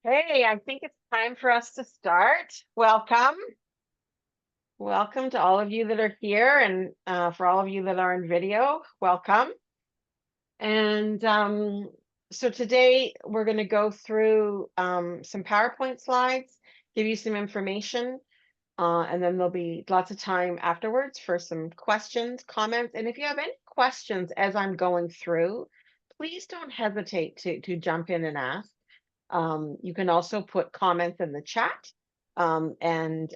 Hey, I think it's time for us to start. Welcome. Welcome to all of you that are here and for all of you that are in video, welcome. And so today we're going to go through some PowerPoint slides, give you some information, and then there'll be lots of time afterwards for some questions, comments. And if you have any questions as I'm going through, please don't hesitate to jump in and ask. You can also put comments in the chat, and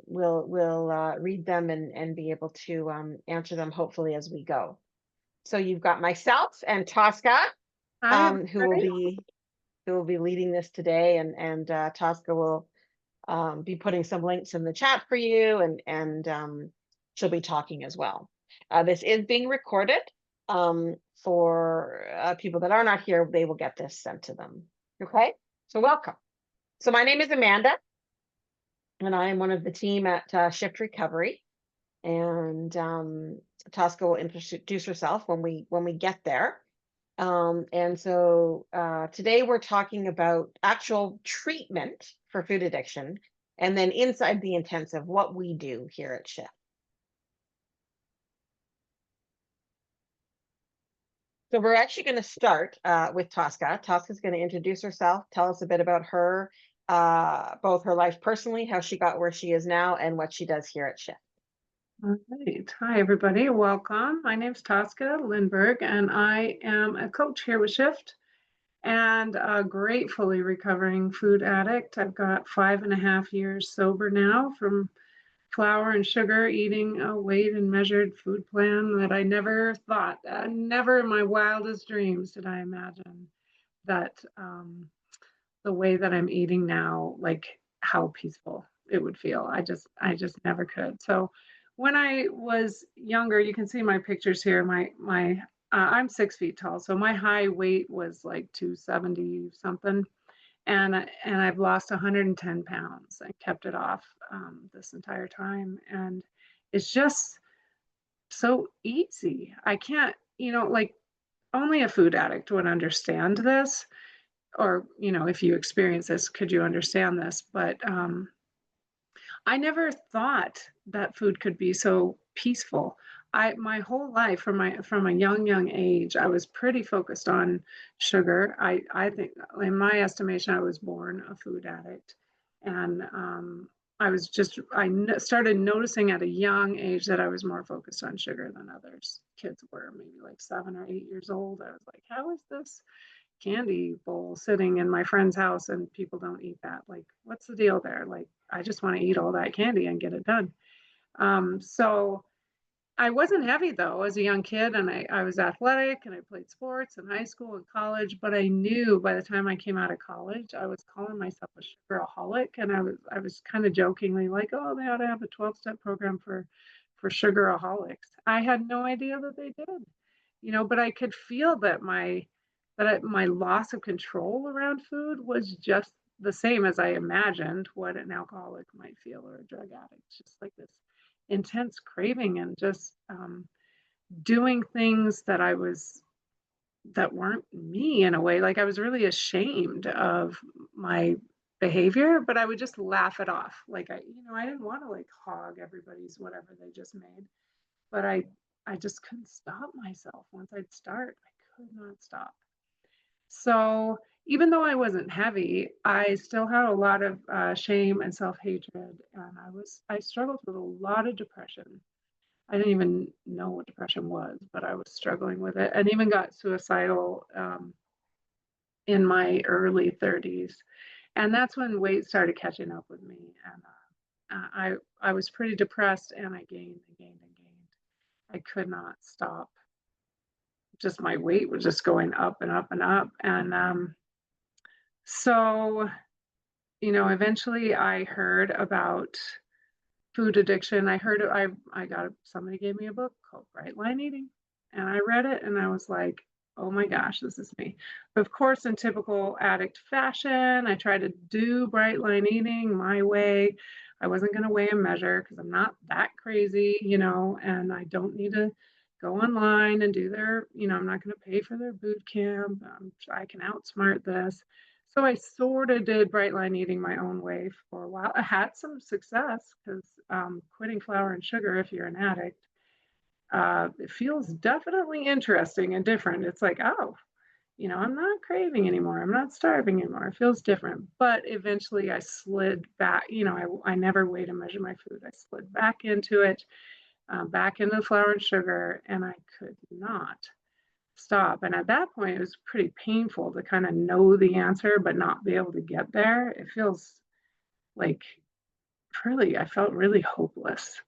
we'll read them and be able to answer them hopefully as we go. So you've got myself and Tosca, Hi, who will everybody. be leading this today, and Tosca will be putting some links in the chat for you, and she'll be talking as well. This is being recorded. For people that are not here, they will get this sent to them. Okay, so welcome. So my name is Amanda, and I am one of the team at Shift Recovery. And Tosca will introduce herself when we get there. And so today we're talking about actual treatment for food addiction, and then inside the intensive, what we do here at Shift. So we're actually going to start with Tosca. Tosca's going to introduce herself, tell us a bit about her, both her life personally, how she got where she is now, and what she does here at Shift. All right. Hi, everybody. Welcome. My name's Tosca Lindberg, and I am a coach here with Shift and a gratefully recovering food addict. I've got 5.5 years sober now from flour and sugar, eating a weighed and measured food plan that I never thought, never in my wildest dreams did I imagine that the way that I'm eating now, like how peaceful it would feel. I just never could. So when I was younger, you can see my pictures here. My I'm 6 feet tall, so my high weight was like 270 something, and I've lost 110 pounds. I kept it off this entire time, and it's just so easy. I can't, like only a food addict would understand this, or if you experience this, could you understand this? But I never thought that food could be so peaceful. My whole life, from a young age, I was pretty focused on sugar. I think, in my estimation, I was born a food addict, and started noticing at a young age that I was more focused on sugar than others. Kids were maybe like 7 or 8 years old. I was like, how is this candy bowl sitting in my friend's house and people don't eat that? Like, what's the deal there? Like, I just want to eat all that candy and get it done. So I wasn't heavy though as a young kid, and I was athletic and I played sports in high school and college. But I knew by the time I came out of college, I was calling myself a sugaraholic, and I was kind of jokingly like, oh, they ought to have a 12-step program for sugaraholics. I had no idea that they did, but I could feel that my loss of control around food was just the same as I imagined what an alcoholic might feel, or a drug addict, just like this intense craving, and just doing things that weren't me in a way. Like, I was really ashamed of my behavior, but I would just laugh it off. Like, I didn't want to like hog everybody's whatever they just made, but I just couldn't stop myself. Once I'd start, I could not stop. So even though I wasn't heavy, I still had a lot of shame and self-hatred, and I struggled with a lot of depression. I didn't even know what depression was, but I was struggling with it, and even got suicidal in my early 30s. And that's when weight started catching up with me, and I was pretty depressed, and I gained and gained and gained. I could not stop. Just my weight was just going up and up and up, and so, eventually I heard about food addiction. I got somebody gave me a book called Bright Line Eating, and I read it, and I was like, oh my gosh, this is me. But of course, in typical addict fashion, I tried to do Bright Line Eating my way. I wasn't going to weigh and measure because I'm not that crazy, and I don't need to go online and do I'm not going to pay for their boot camp. I can outsmart this. So I sort of did bright line eating my own way for a while. I had some success because quitting flour and sugar, if you're an addict, it feels definitely interesting and different. It's like, oh, I'm not craving anymore. I'm not starving anymore. It feels different. But eventually I slid back. I never weighed and measured my food. I slid back into it, back into the flour and sugar, and I could not stop. And at that point, it was pretty painful to kind of know the answer, but not be able to get there. It feels like I felt really hopeless.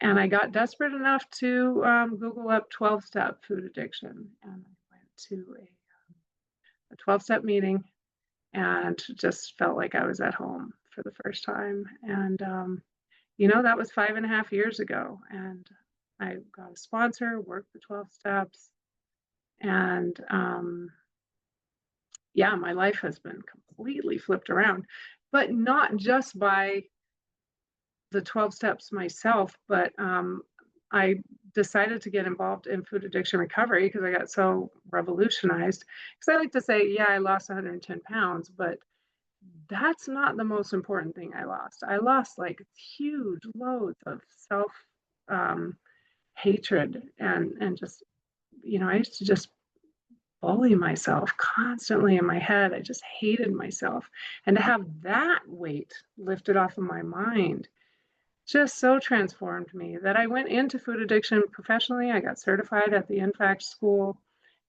And I got desperate enough to Google up 12-step food addiction. And I went to a 12-step meeting and just felt like I was at home for the first time. And, that was 5.5 years ago. And I got a sponsor, worked the 12 steps, and yeah, my life has been completely flipped around, but not just by the 12 steps myself, but I decided to get involved in food addiction recovery because I got so revolutionized. Because I like to say, yeah, I lost 110 pounds, but that's not the most important thing I lost. I lost like huge loads of self um, hatred and just, I used to just bully myself constantly in my head. I just hated myself. And to have that weight lifted off of my mind just so transformed me that I went into food addiction professionally. I got certified at the NFACT school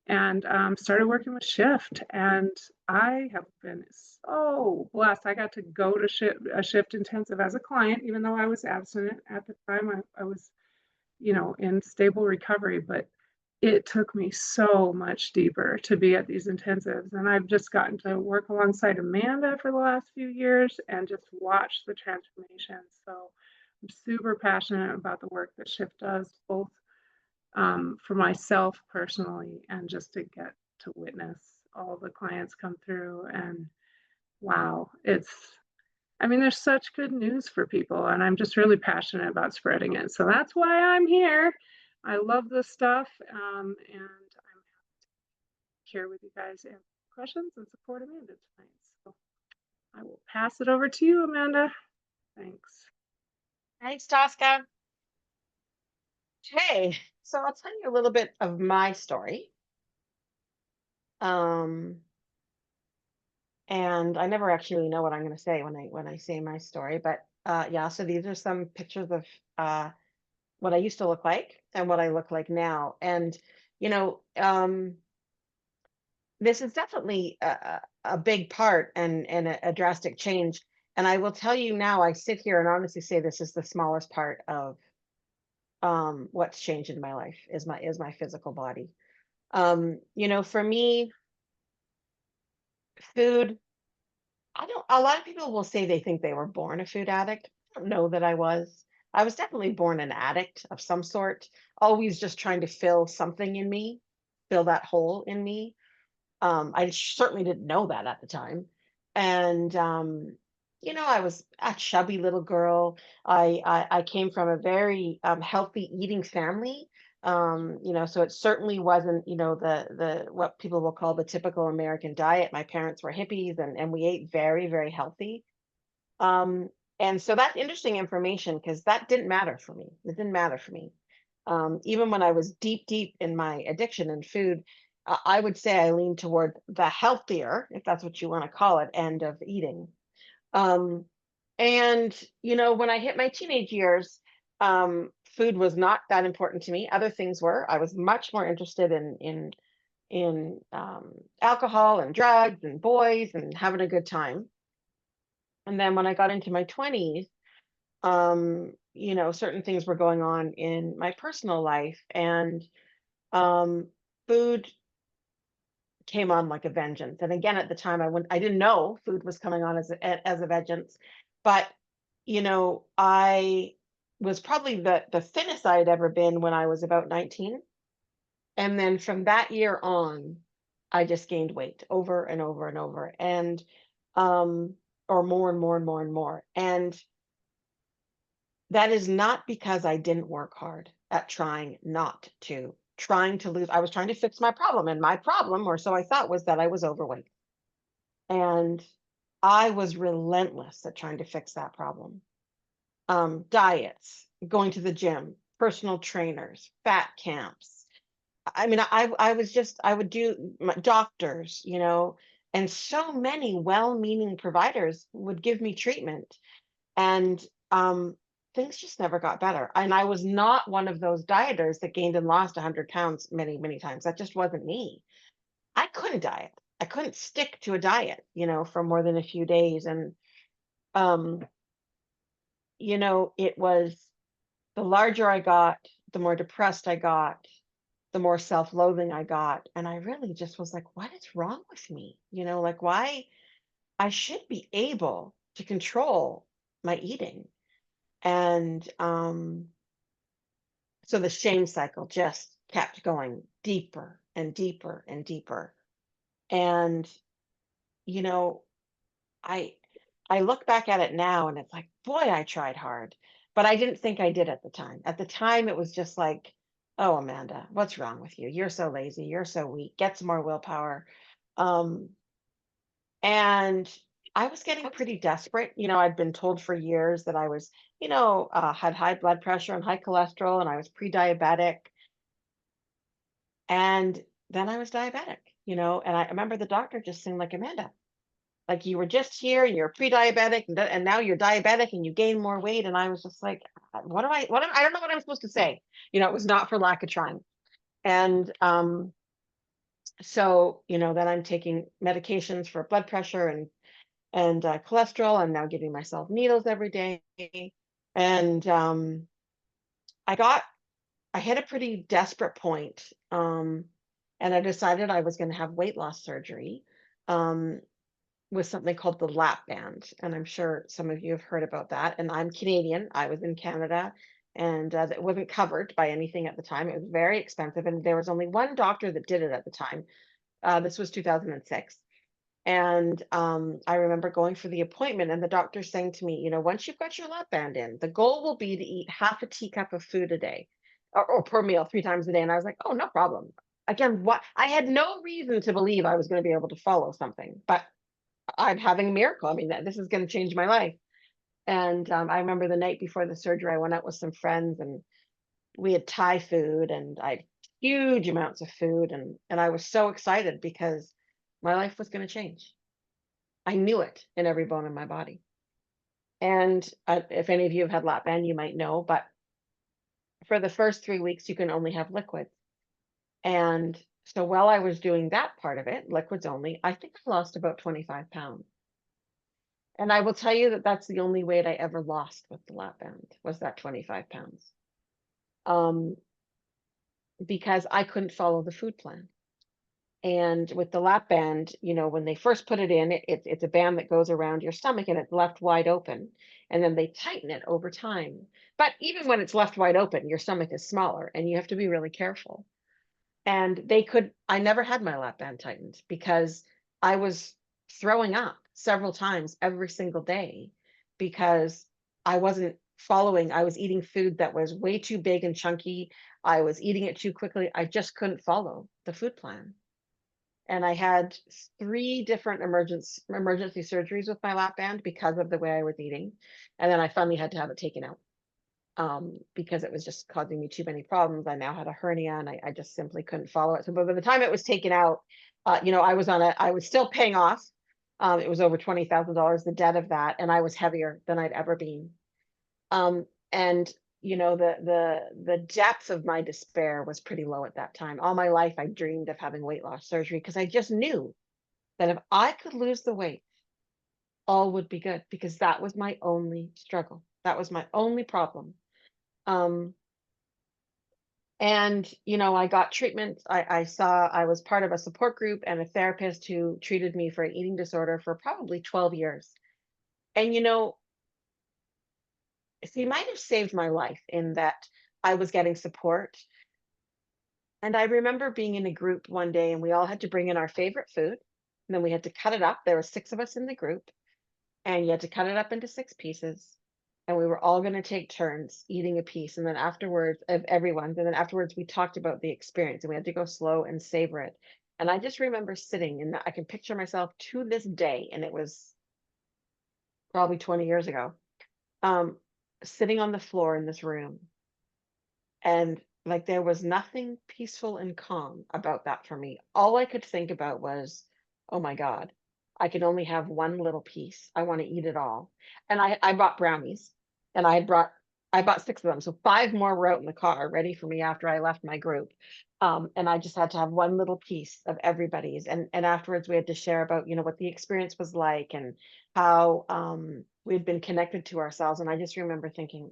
and started working with Shift. And I have been so blessed. I got to go to Shift Intensive as a client, even though I was abstinent at the time. I was, in stable recovery, but it took me so much deeper to be at these intensives. And I've just gotten to work alongside Amanda for the last few years and just watch the transformation. So I'm super passionate about the work that Shift does, both for myself personally and just to get to witness all the clients come through. And wow, there's such good news for people, and I'm just really passionate about spreading it. So that's why I'm here. I love this stuff, and I'm here with you guys and questions and support Amanda tonight. So I will pass it over to you, Amanda. Thanks. Thanks, Tosca. Okay, so I'll tell you a little bit of my story. And I never actually know what I'm going to say when I say my story, but yeah. So these are some pictures of what I used to look like and what I look like now, and you know, this is definitely a big part and a drastic change. And I will tell you now, I sit here and honestly say this is the smallest part of what's changed in my life is my physical body. For me, food, I don't a lot of people will say they think they were born a food addict. I don't know that I was. I was definitely born an addict of some sort, always just trying to fill something in me, fill that hole in me. I certainly didn't know that at the time. And I was a chubby little girl. I came from a very healthy eating family. So it certainly wasn't, the what people will call the typical American diet. My parents were hippies and we ate very, very healthy. Um, and so that's interesting information because that didn't matter for me. It didn't matter for me. Even when I was deep, deep in my addiction and food, I would say I lean toward the healthier, if that's what you want to call it, end of eating. Um, and when I hit my teenage years, food was not that important to me. Other things were. I was much more interested in alcohol and drugs and boys and having a good time. And then when I got into my 20s, certain things were going on in my personal life, and um, food came on like a vengeance. And again, at the time, I didn't know food was coming on as a vengeance, but I was probably the thinnest I had ever been when I was about 19, and then from that year on, I just gained weight over and over and over, and um, or more and more and more and more, and that is not because I didn't work hard at trying to lose. I was trying to fix my problem, and my problem, or so I thought, was that I was overweight. And I was relentless at trying to fix that problem. Diets, going to the gym, personal trainers, fat camps. I mean, I was just, I would do my doctors, and so many well-meaning providers would give me treatment, and things just never got better. And I was not one of those dieters that gained and lost 100 pounds many, many times. That just wasn't me. I couldn't diet. I couldn't stick to a diet, for more than a few days. And, um, it was the larger I got, the more depressed I got, the more self-loathing I got. And I really just was like, what is wrong with me? Like, why I should be able to control my eating. And so the shame cycle just kept going deeper and deeper and deeper. And, you know, I I look back at it now and it's like, boy, I tried hard, but I didn't think I did at the time. At the time, it was just like, oh, Amanda, what's wrong with you? You're so lazy. You're so weak. Get some more willpower. Um, and I was getting pretty desperate. I'd been told for years that I was, had high blood pressure and high cholesterol, and I was pre-diabetic. And then I was diabetic, and I remember the doctor just saying, like, Amanda, like you were just here and you're pre-diabetic and now you're diabetic and you gain more weight. And I was just like, I don't know what I'm supposed to say. It was not for lack of trying. And so, then I'm taking medications for blood pressure and cholesterol. I'm now giving myself needles every day. And I got, I hit a pretty desperate point. And I decided I was going to have weight loss surgery. With something called the lap band, and I'm sure some of you have heard about that. And I'm Canadian. I was in Canada, and that wasn't covered by anything at the time. It was very expensive, and there was only one doctor that did it at the time. This was 2006, and I remember going for the appointment, and the doctor saying to me, once you've got your lap band in, the goal will be to eat half a teacup of food a day, or per meal 3 times a day. And I was like, oh, no problem. Again, what I had no reason to believe I was going to be able to follow something, but I'm having a miracle. I mean, that this is going to change my life. And I remember the night before the surgery, I went out with some friends and we had Thai food and I had huge amounts of food. And I was so excited because my life was going to change. I knew it in every bone in my body. And if any of you have had lap band, you might know, but for the first 3 weeks, you can only have liquids. And so while I was doing that part of it, liquids only, I think I lost about 25 pounds. And I will tell you that that's the only weight I ever lost with the lap band was that 25 pounds. Um, because I couldn't follow the food plan. And with the lap band, when they first put it in, it's a band that goes around your stomach and it's left wide open. And then they tighten it over time. But even when it's left wide open, your stomach is smaller and you have to be really careful. And I never had my lap band tightened because I was throwing up several times every single day because I wasn't following. I was eating food that was way too big and chunky. I was eating it too quickly. I just couldn't follow the food plan. And I had 3 different emergency surgeries with my lap band because of the way I was eating. And then I finally had to have it taken out because it was just causing me too many problems. I now had a hernia and I just simply couldn't follow it. So by the time it was taken out, I was still paying off. It was over $20,000, the debt of that, and I was heavier than I'd ever been. And the depth of my despair was pretty low at that time. All my life, I dreamed of having weight loss surgery because I just knew that if I could lose the weight, all would be good because that was my only struggle. That was my only problem. Um, and I got treatment. I was part of a support group and a therapist who treated me for an eating disorder for probably 12 years. And he might have saved my life in that I was getting support. And I remember being in a group one day and we all had to bring in our favorite food. And then we had to cut it up. There were 6 of us in the group, and you had to cut it up into 6 pieces. And we were all going to take turns eating a piece. And then afterwards, of everyone's, and then afterwards, we talked about the experience and we had to go slow and savor it. And I just remember sitting, and I can picture myself to this day, and it was probably 20 years ago, um, sitting on the floor in this room. And like there was nothing peaceful and calm about that for me. All I could think about was, oh my God, I can only have one little piece. I want to eat it all. And I bought brownies, and I bought six of them. So five more were out in the car ready for me after I left my group. And I just had to have one little piece of everybody's. And afterwards we had to share about, what the experience was like, and how we'd been connected to ourselves. And I just remember thinking,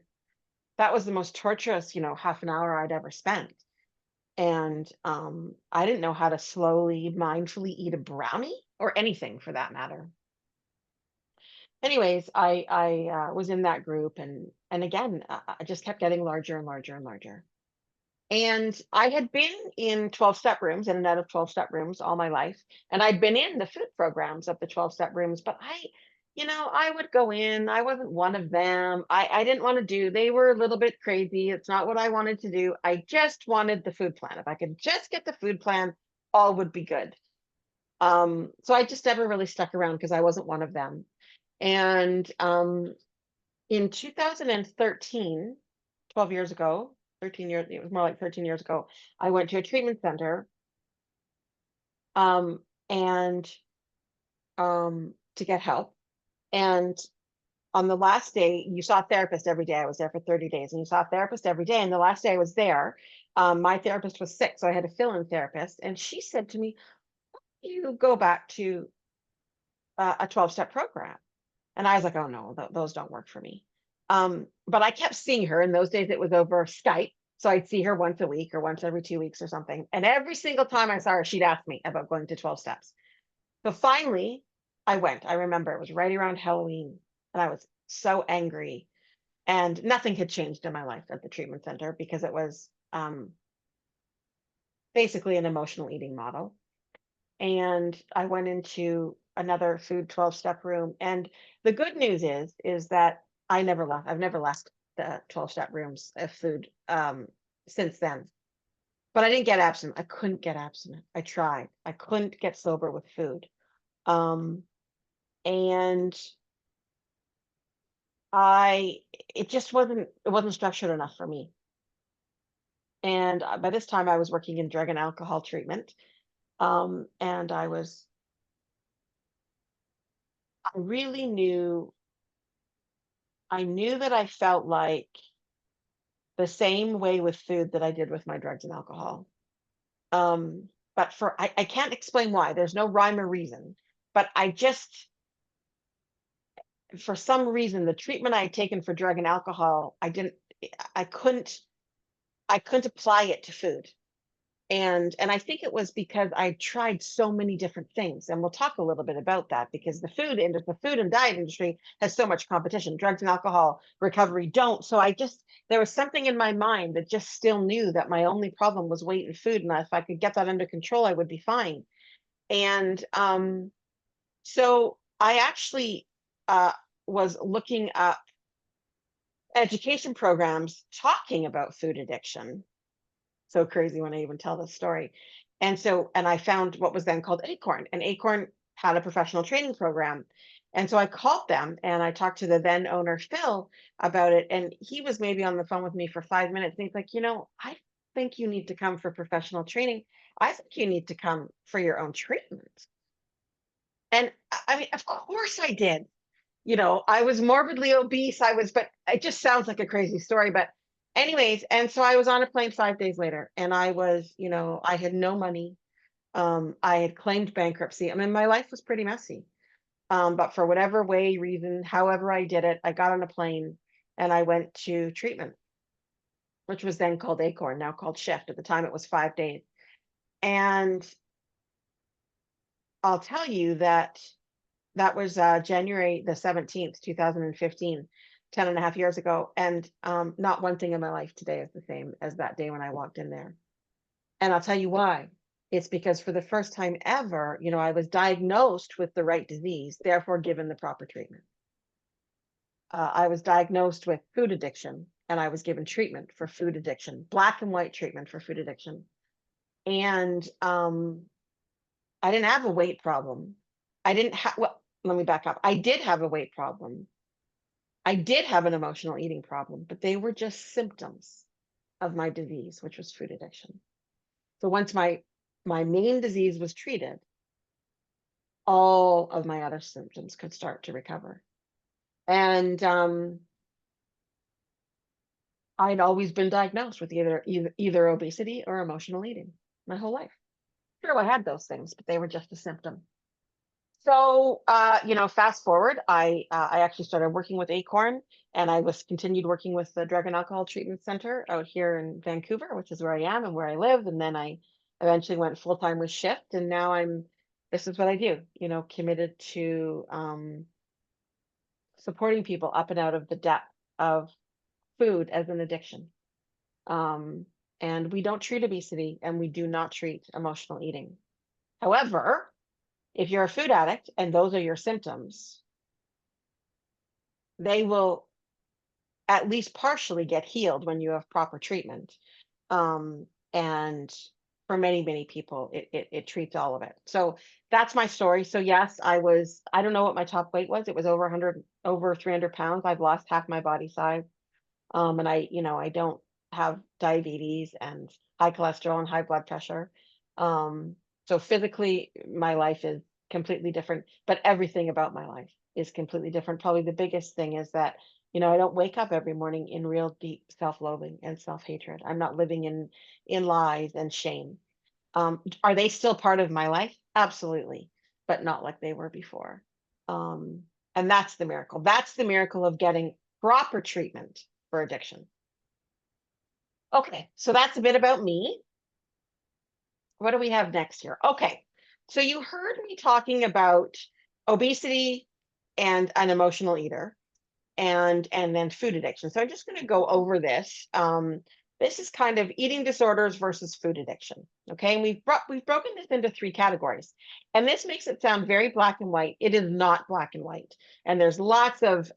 that was the most torturous, half an hour I'd ever spent. And I didn't know how to slowly, mindfully eat a brownie or anything for that matter. Anyways, I was in that group, and again, I just kept getting larger and larger and larger. And I had been in 12-step rooms, in and out of 12-step rooms all my life. And I'd been in the food programs of the 12-step rooms, but I would go in. I wasn't one of them. I didn't want to do, they were a little bit crazy. It's not what I wanted to do. I just wanted the food plan. If I could just get the food plan, all would be good. So I just never really stuck around because I wasn't one of them. And in 2013, 12 years ago, 13 years, it was more like 13 years ago, I went to a treatment center, um, and to get help. And on the last day, you saw a therapist every day. I was there for 30 days, and you saw a therapist every day. And the last day I was there, my therapist was sick, so I had a fill-in therapist. And she said to me, "You go back to a 12-step program." And I was like, "Oh no, those don't work for me." But I kept seeing her. In those days, it was over Skype. So I'd see her once a week or once every 2 weeks or something. And every single time I saw her, she'd ask me about going to 12 steps. So finally, I went. I remember it was right around Halloween, and I was so angry. And nothing had changed in my life at the treatment center because it was basically an emotional eating model. And I went into another food 12-step room. And the good news is that I never left. I've never left the 12-step rooms of food since then. But I didn't get abstinent. I couldn't get abstinent. I tried. I couldn't get sober with food. Um, and I it just wasn't structured enough for me. And by this time I was working in drug and alcohol treatment. And I really knew that I felt like the same way with food that I did with my drugs and alcohol. But I can't explain why. There's no rhyme or reason. But for some reason, the treatment I had taken for drug and alcohol, I couldn't apply it to food. And I think it was because I tried so many different things, and we'll talk a little bit about that, because the food and diet industry has so much competition. Drugs and alcohol recovery don't. So there was something in my mind that just still knew that my only problem was weight and food, and if I could get that under control, I would be fine. And so I actually was looking up education programs talking about food addiction. So crazy when I even tell this story. And I found what was then called Acorn, and Acorn had a professional training program. And so I called them and I talked to the then owner, Phil, about it. And he was maybe on the phone with me for 5 minutes. And he's like, I think you need to come for professional training. I think you need to come for your own treatment. And I mean, of course I did. I was morbidly obese. But it just sounds like a crazy story. But anyways, and so I was on a plane 5 days later, and I had no money. I had claimed bankruptcy. I mean, my life was pretty messy. But for whatever reason, however I did it, I got on a plane and I went to treatment, which was then called Acorn, now called Shift. At the time, it was 5 days. And I'll tell you that was January the 17th, 2015, 10 and a half years ago. And not one thing in my life today is the same as that day when I walked in there. And I'll tell you why. It's because for the first time ever, I was diagnosed with the right disease, therefore given the proper treatment. I was diagnosed with food addiction, and I was given treatment for food addiction, black and white treatment for food addiction. And I didn't have a weight problem. I didn't have, well, let me back up. I did have a weight problem. I did have an emotional eating problem, but they were just symptoms of my disease, which was food addiction. So once my main disease was treated, all of my other symptoms could start to recover. And I'd always been diagnosed with either obesity or emotional eating my whole life. Sure, I had those things, but they were just a symptom. So, fast forward, I actually started working with Acorn, and I was continued working with the Drug and Alcohol Treatment Center out here in Vancouver, which is where I am and where I live. And then I eventually went full time with Shift, and now this is what I do, committed to supporting people up and out of the depth of food as an addiction. Um, and we don't treat obesity, and we do not treat emotional eating. However, if you're a food addict and those are your symptoms, they will at least partially get healed when you have proper treatment. And for many, many people, it treats all of it. So that's my story. So yes, I don't know what my top weight was. It was over 300 pounds. I've lost half my body size. And I don't have diabetes and high cholesterol and high blood pressure. So physically, my life is completely different, but everything about my life is completely different. Probably the biggest thing is that, I don't wake up every morning in real deep self-loathing and self-hatred. I'm not living in lies and shame. Are they still part of my life? Absolutely, but not like they were before. And that's the miracle. That's the miracle of getting proper treatment for addiction. Okay, so that's a bit about me. What do we have next here? Okay, so you heard me talking about obesity and an emotional eater, and then food addiction. So I'm just going to go over this. This is kind of eating disorders versus food addiction. Okay, and we've broken this into 3 categories, and this makes it sound very black and white. It is not black and white, and there's lots of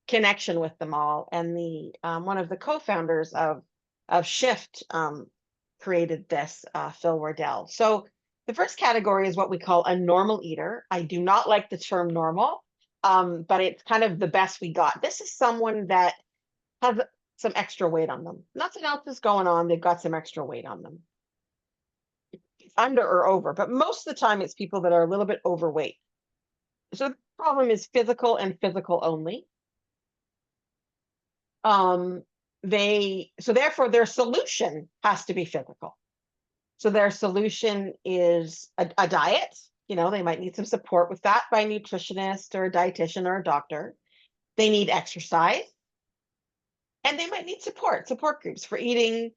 connection with them all. And the one of the co-founders of Shift created this, Phil Wardell. So the first category is what we call a normal eater. I do not like the term normal, but it's kind of the best we got. This is someone that has some extra weight on them. Nothing else is going on. They've got some extra weight on them. It's under or over, but most of the time it's people that are a little bit overweight. So the problem is physical and physical only. So therefore their solution has to be physical. So their solution is a diet. They might need some support with that by a nutritionist or a dietitian or a doctor. They need exercise, and they might need support groups for eating,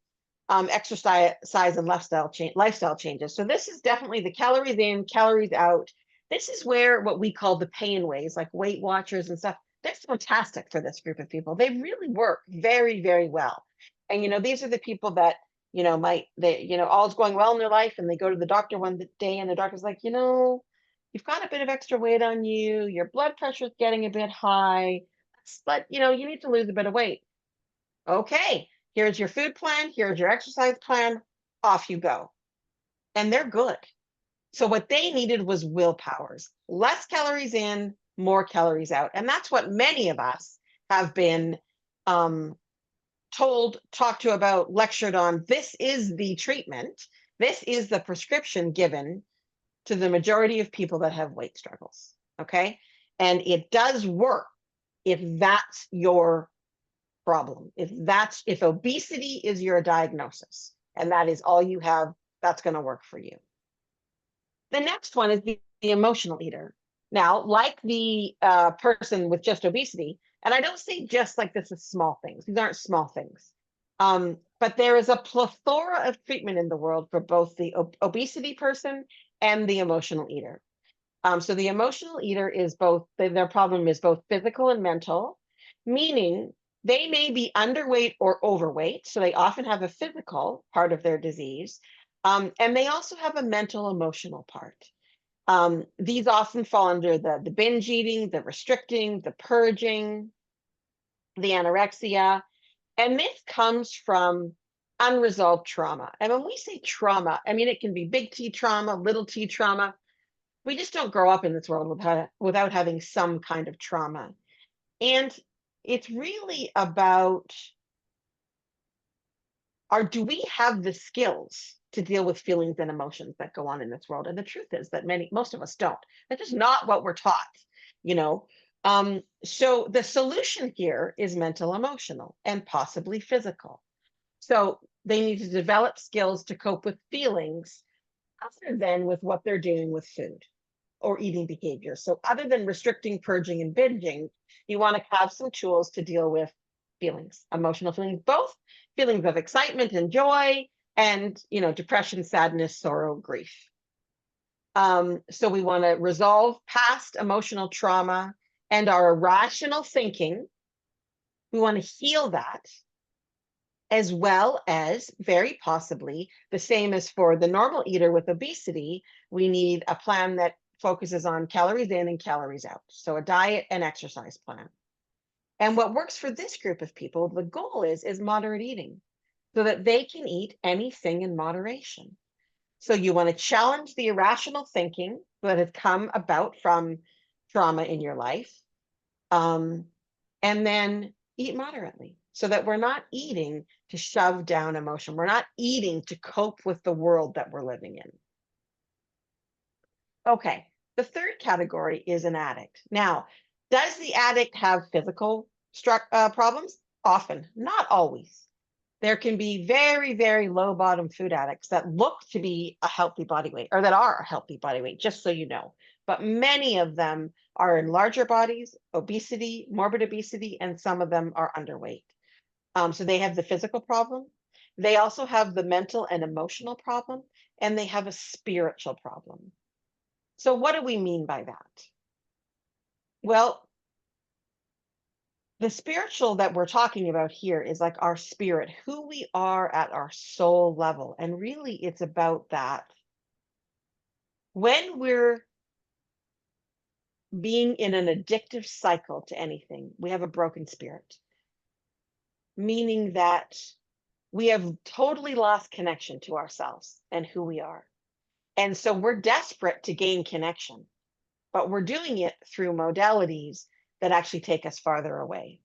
exercise, and lifestyle changes. So this is definitely the calories in, calories out. This is where what we call the pain ways, like Weight Watchers and stuff, they're fantastic for this group of people. They really work very, very well. And these are the people that all's going well in their life, and they go to the doctor one day, and the doctor's like, you've got a bit of extra weight on you. Your blood pressure is getting a bit high, but you need to lose a bit of weight. Okay, here's your food plan, here's your exercise plan, off you go. And they're good. So what they needed was willpowers, less calories in, more calories out. And that's what many of us have been told, talked to about, lectured on. This is the treatment. This is the prescription given to the majority of people that have weight struggles. Okay. And it does work if that's your problem. If obesity is your diagnosis and that is all you have, that's going to work for you. The next one is the emotional eater. Now, like the person with just obesity, and I don't say just like this is small things. These aren't small things. But there is a plethora of treatment in the world for both the obesity person and the emotional eater. So the emotional eater is both, their problem is both physical and mental, meaning they may be underweight or overweight. So they often have a physical part of their disease. And they also have a mental, emotional part. These often fall under the binge eating, the restricting, the purging, the anorexia. And this comes from unresolved trauma. And when we say trauma, I mean, it can be big T trauma, little t trauma. We just don't grow up in this world without having some kind of trauma. And it's really about, do we have the skills to deal with feelings and emotions that go on in this world? And the truth is that most of us don't. That's just not what we're taught, you know. So the solution here is mental, emotional, and possibly physical. So they need to develop skills to cope with feelings other than with what they're doing with food or eating behavior. So other than restricting, purging, and binging, you want to have some tools to deal with feelings, emotional feelings, both feelings of excitement and joy, and depression, sadness, sorrow, grief. So we want to resolve past emotional trauma and our irrational thinking. We want to heal that, as well as very possibly the same as for the normal eater with obesity. We need a plan that focuses on calories in and calories out. So a diet and exercise plan. And what works for this group of people, the goal is moderate eating so that they can eat anything in moderation. So you want to challenge the irrational thinking that has come about from trauma in your life, and then eat moderately so that we're not eating to shove down emotion. We're not eating to cope with the world that we're living in. Okay, the third category is an addict. Now, does the addict have physical problems? Often, not always. There can be very, very low bottom food addicts that look to be a healthy body weight, or that are a healthy body weight, just so you know. But many of them are in larger bodies, obesity, morbid obesity, and some of them are underweight. So they have the physical problem. They also have the mental and emotional problem, and they have a spiritual problem. So what do we mean by that? Well, the spiritual that we're talking about here is like our spirit, who we are at our soul level. And really, it's about that. When we're being in an addictive cycle to anything, we have a broken spirit, meaning that we have totally lost connection to ourselves and who we are. And so we're desperate to gain connection, but we're doing it through modalities that actually take us farther away.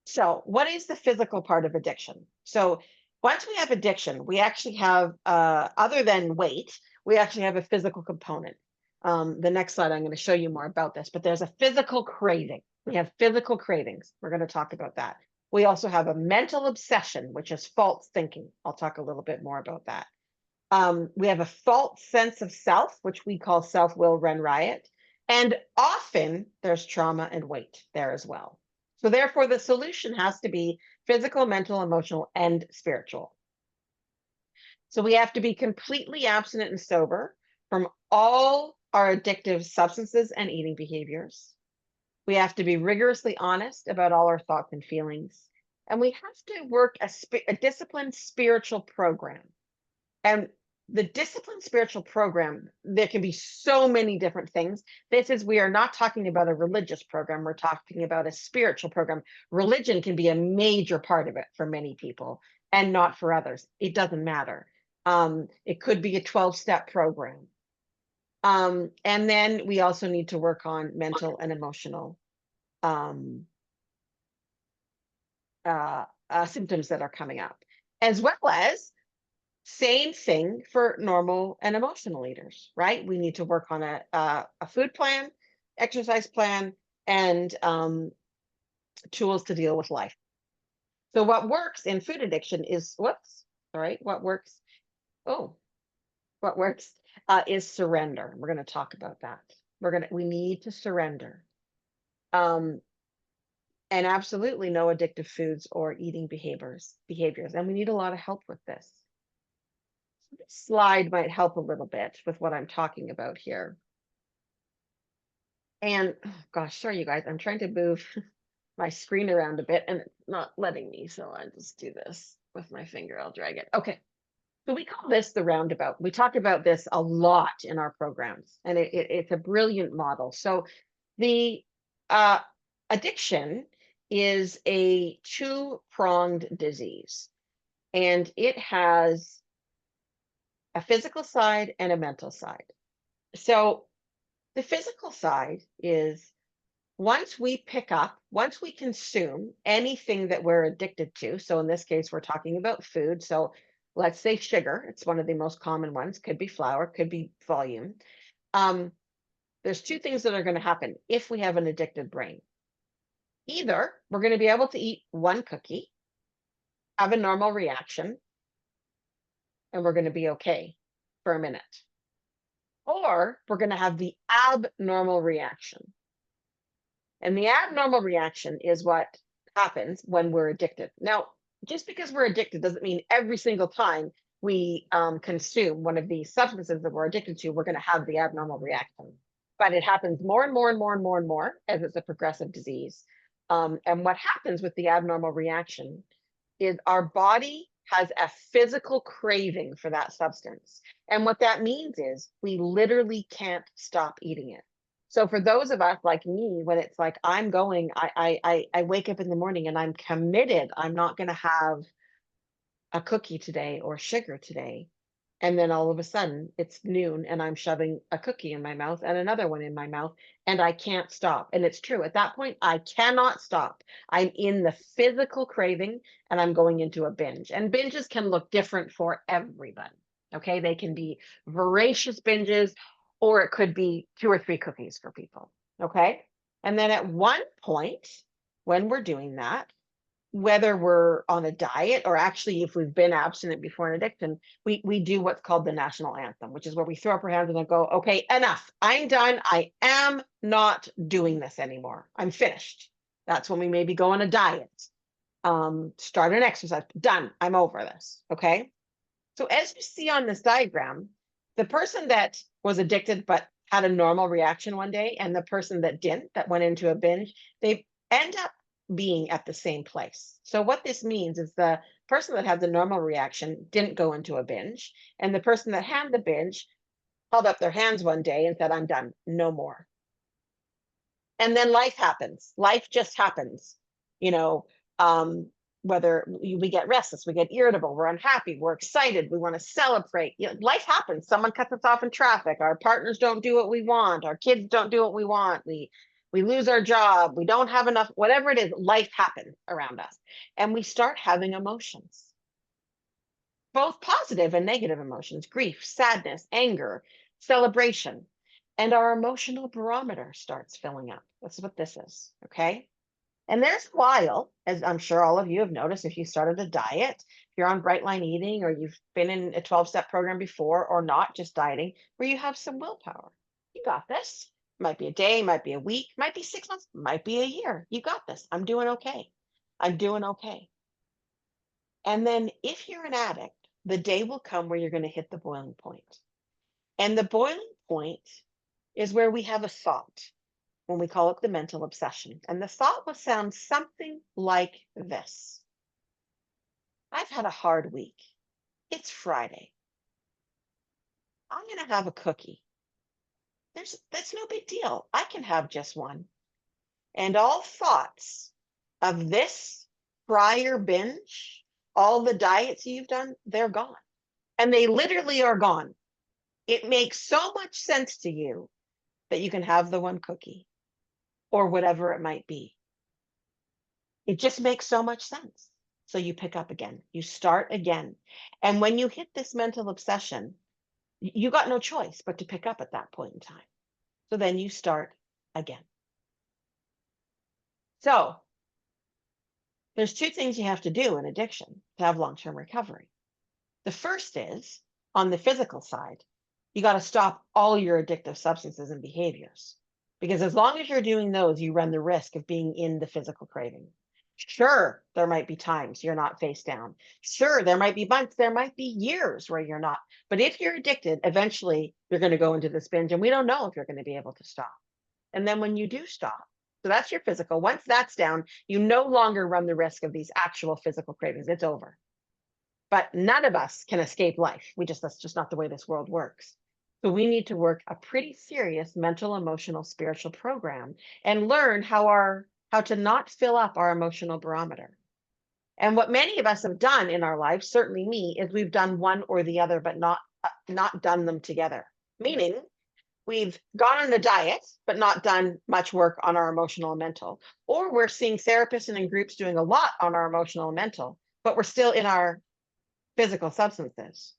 So what is the physical part of addiction? So once we have addiction, we actually have, other than weight, we actually have a physical component. The next slide, I'm going to show you more about this, but there's a physical craving. We have physical cravings. We're going to talk about that. We also have a mental obsession, which is false thinking. I'll talk a little bit more about that. We have a false sense of self, which we call self-will run riot. And often there's trauma and weight there as well. So therefore, the solution has to be physical, mental, emotional, and spiritual. So we have to be completely abstinent and sober from all our addictive substances and eating behaviors. We have to be rigorously honest about all our thoughts and feelings. And we have to work a disciplined spiritual program. And the disciplined spiritual program, there can be so many different things. We are not talking about a religious program. We're talking about a spiritual program. Religion can be a major part of it for many people and not for others. It doesn't matter. It could be a 12-step program. And then we also need to work on mental and emotional symptoms that are coming up, as well as same thing for normal and emotional eaters, right? We need to work on a food plan, exercise plan, and tools to deal with life. So what works in food addiction is, what works is surrender. We're going to talk about that. We need to surrender. And absolutely no addictive foods or eating behaviors. And we need a lot of help with this. This slide might help a little bit with what I'm talking about here. And gosh, sorry, you guys, I'm trying to move my screen around a bit and it's not letting me. So I just do this with my finger. I'll drag it. Okay. So we call this the roundabout. We talk about this a lot in our programs, and it's a brilliant model. So the addiction is a two-pronged disease. and it has a physical side and a mental side. So the physical side is once we consume anything that we're addicted to. So in this case, we're talking about food. So let's say sugar, it's one of the most common ones, could be flour, could be volume. Um, there's two things that are going to happen if we have an addicted brain. Either we're going to be able to eat one cookie, have a normal reaction, and we're going to be okay for a minute. Or we're going to have the abnormal reaction. And the abnormal reaction is what happens when we're addicted. Now, just because we're addicted doesn't mean every single time we consume one of these substances that we're addicted to, we're going to have the abnormal reaction. But it happens more and more and more and more and more as it's a progressive disease. And what happens with the abnormal reaction is our body has a physical craving for that substance. And what that means is we literally can't stop eating it. So for those of us like me, when it's like I wake up in the morning and I'm committed, I'm not going to have a cookie today or sugar today. And then all of a sudden it's noon and I'm shoving a cookie in my mouth and another one in my mouth and I can't stop. And it's true. At that point, I cannot stop. I'm in the physical craving and I'm going into a binge. And binges can look different for everybody. Okay. They can be voracious binges or it could be 2 or 3 cookies for people. Okay. And then at one point, when we're doing that, whether we're on a diet or actually if we've been abstinent before an addiction, we do what's called the national anthem, which is where we throw up our hands and go, okay, enough. I'm done. I am not doing this anymore. I'm finished. That's when we maybe go on a diet, start an exercise. Done. I'm over this. Okay. So as you see on this diagram, the person that was addicted but had a normal reaction one day and the person that didn't, that went into a binge, they end up being at the same place. So what this means is the person that had the normal reaction didn't go into a binge, and the person that had the binge held up their hands one day and said, I'm done, no more. And then life happens. Life just happens. You know, whether we get restless, we get irritable, we're unhappy, we're excited, we want to celebrate. Life happens. Someone cuts us off in traffic. Our partners don't do what we want. Our kids don't do what we want. We lose our job. We don't have enough, whatever it is, life happens around us. And we start having emotions, both positive and negative emotions, grief, sadness, anger, celebration. And our emotional barometer starts filling up. That's what this is. Okay. And there's a while, as I'm sure all of you have noticed, if you started a diet, if you're on Bright Line Eating, or you've been in a 12-step program before, or not just dieting, where you have some willpower. You got this. Might be a day, might be a week, might be 6 months, might be a year. You got this. I'm doing okay. I'm doing okay. And then if you're an addict, the day will come where you're going to hit the boiling point. And the boiling point is where we have a thought, when we call it the mental obsession. And the thought will sound something like this. I've had a hard week. It's Friday. I'm going to have a cookie. That's no big deal. I can have just one. And all thoughts of this prior binge, all the diets you've done, they're gone. And they literally are gone. It makes so much sense to you that you can have the one cookie or whatever it might be. It just makes so much sense. So you pick up again, you start again. And when you hit this mental obsession, you got no choice but to pick up at that point in time. So then you start again. So there's 2 things you have to do in addiction to have long-term recovery. The first is on the physical side, you got to stop all your addictive substances and behaviors. Because as long as you're doing those, you run the risk of being in the physical craving. Sure, there might be times you're not face down. Sure, there might be months, there might be years where you're not. But if you're addicted, eventually you're going to go into this binge, and we don't know if you're going to be able to stop. And then when you do stop, so that's your physical. Once that's down, you no longer run the risk of these actual physical cravings. It's over. But none of us can escape life. That's just not the way this world works. So we need to work a pretty serious mental, emotional, spiritual program and learn how to not fill up our emotional barometer. And what many of us have done in our lives, certainly me, is we've done one or the other, but not done them together. Meaning we've gone on a diet, but not done much work on our emotional and mental. Or we're seeing therapists and in groups doing a lot on our emotional and mental, but we're still in our physical substances.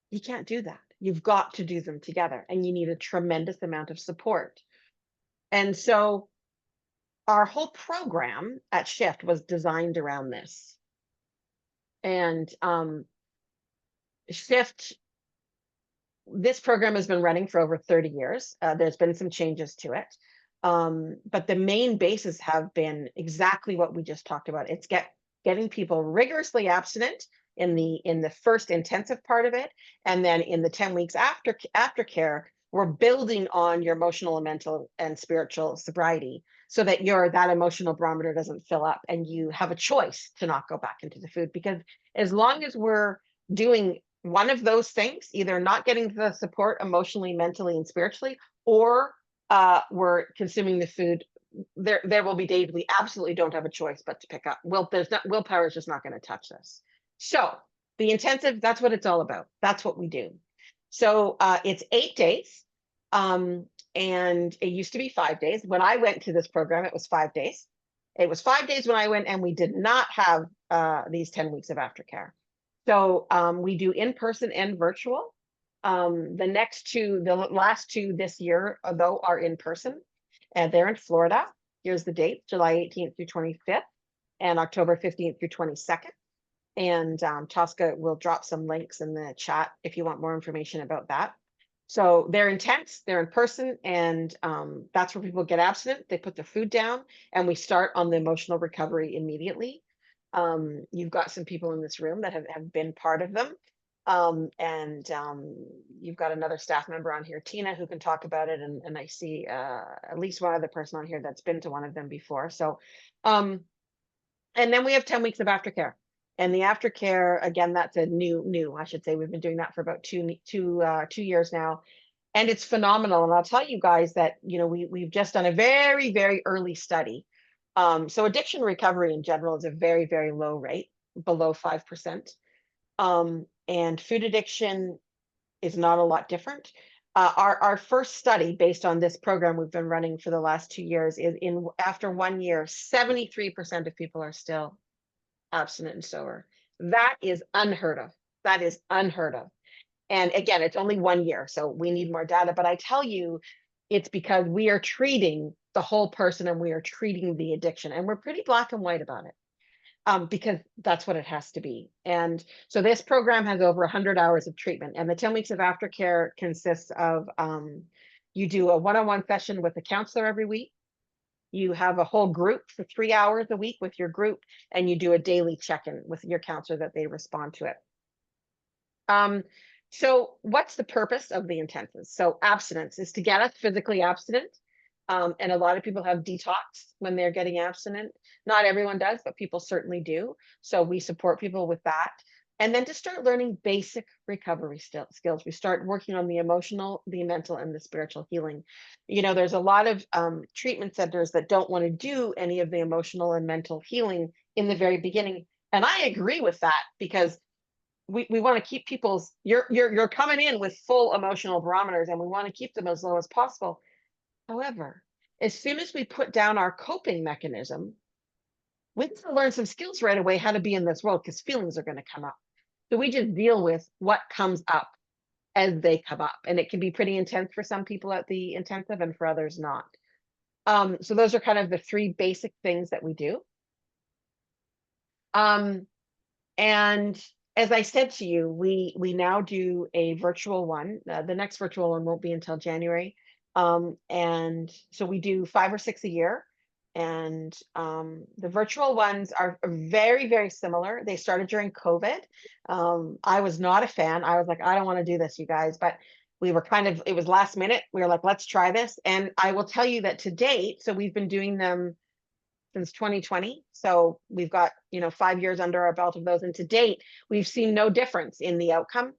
You can't do that. You've got to do them together, and you need a tremendous amount of support. And so our whole program at Shift was designed around this. And Shift, this program has been running for over 30 years. There's been some changes to it. But the main bases have been exactly what we just talked about. It's getting people rigorously abstinent in the first intensive part of it, and then in the 10 weeks after care, we're building on your emotional and mental and spiritual sobriety so that that emotional barometer doesn't fill up and you have a choice to not go back into the food. Because as long as we're doing one of those things, either not getting the support emotionally, mentally, and spiritually, or we're consuming the food, there will be days we absolutely don't have a choice but to pick up. Willpower is just not going to touch this. So the intensive, that's what it's all about. That's what we do. So it's 8 days. And it used to be 5 days. When I went to this program, it was 5 days. It was 5 days when I went, and we did not have these 10 weeks of aftercare. So we do in-person and virtual. The last two this year, though, are in person, and they're in Florida. Here's the date: July 18th through 25th, and October 15th through 22nd. And Tosca will drop some links in the chat if you want more information about that. So they're intense, they're in person, and that's where people get abstinent. They put their food down, and we start on the emotional recovery immediately. You've got some people in this room that have been part of them. You've got another staff member on here, Tina, who can talk about it. And I see at least one other person on here that's been to one of them before. So, and then we have 10 weeks of aftercare. And the aftercare, again, that's a new, I should say. We've been doing that for about two years now. And it's phenomenal. And I'll tell you guys that, we've just done a very, very early study. So addiction recovery in general is a very, very low rate, below 5%. And food addiction is not a lot different. Our first study based on this program we've been running for the last 2 years is after 1 year, 73% of people are still abstinent and sober. That is unheard of. That is unheard of. And again, it's only 1 year, so we need more data. But I tell you, it's because we are treating the whole person, and we are treating the addiction, and we're pretty black and white about it. Because that's what it has to be. And so this program has over 100 hours of treatment, and the 10 weeks of aftercare consists of you do a one-on-one session with a counselor every week. You have a whole group for 3 hours a week with your group, and you do a daily check-in with your counselor that they respond to it. So what's the purpose of the intensives? So abstinence is to get us physically abstinent. And a lot of people have detox when they're getting abstinent. Not everyone does, but people certainly do. So we support people with that. And then to start learning basic recovery skills. We start working on the emotional, the mental, and the spiritual healing. There's a lot of treatment centers that don't want to do any of the emotional and mental healing in the very beginning. And I agree with that, because we want to keep you're coming in with full emotional barometers, and we want to keep them as low as possible. However, as soon as we put down our coping mechanism, we need to learn some skills right away how to be in this world, because feelings are going to come up. So we just deal with what comes up as they come up. And it can be pretty intense for some people at the intensive, and for others not. So those are kind of the 3 basic things that we do. And as I said to you, we now do a virtual one. The next virtual one won't be until January. And so we do 5 or 6 a year. And the virtual ones are very, very similar. They started during COVID. I was not a fan. I was like, I don't want to do this, you guys. But we were it was last minute. We were like, let's try this. And I will tell you that to date, so we've been doing them since 2020. So we've got, 5 years under our belt of those. And to date, we've seen no difference in the outcome.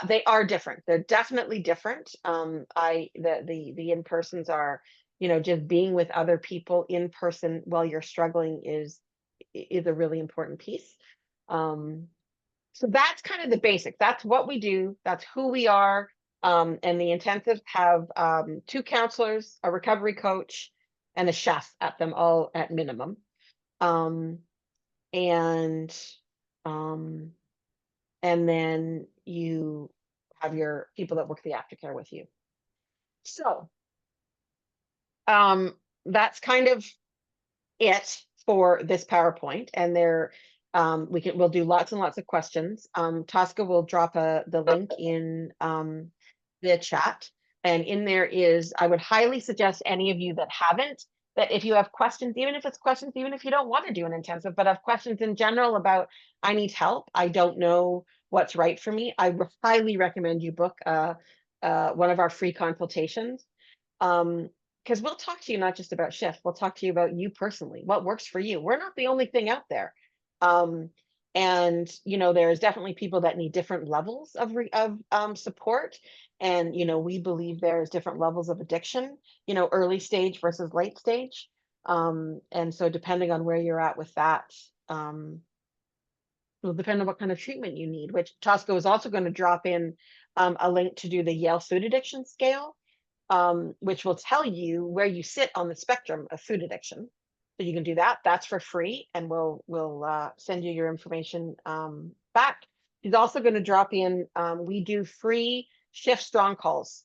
They are different. They're definitely different. The in-persons are, just being with other people in person while you're struggling is is a really important piece. So that's kind of the basics. That's what we do. That's who we are. And the intensives have 2 counselors, a recovery coach, and a chef at them, all at minimum. Um, and um, and then you have your people that work the aftercare with you. So that's kind of it for this PowerPoint. And there, we'll do lots and lots of questions. Tosca will drop the link in the chat. And in there is, I would highly suggest any of you that haven't, that if you have questions, even if it's questions, even if you don't want to do an intensive, but have questions in general about, I need help, I don't know what's right for me, I highly recommend you book one of our free consultations. Because we'll talk to you not just about shift, we'll talk to you about you personally, what works for you. We're not the only thing out there. And you know, there's definitely people that need different levels of support. And you know, we believe there's different levels of addiction, you know, early stage versus late stage. And so depending on where you're at with that, will depend on what kind of treatment you need, which Tosca is also going to drop in a link to do the Yale Food Addiction Scale, which will tell you where you sit on the spectrum of food addiction. So you can do that. That's for free, and we'll send you your information back. He's also going to drop in. We do free shift strong calls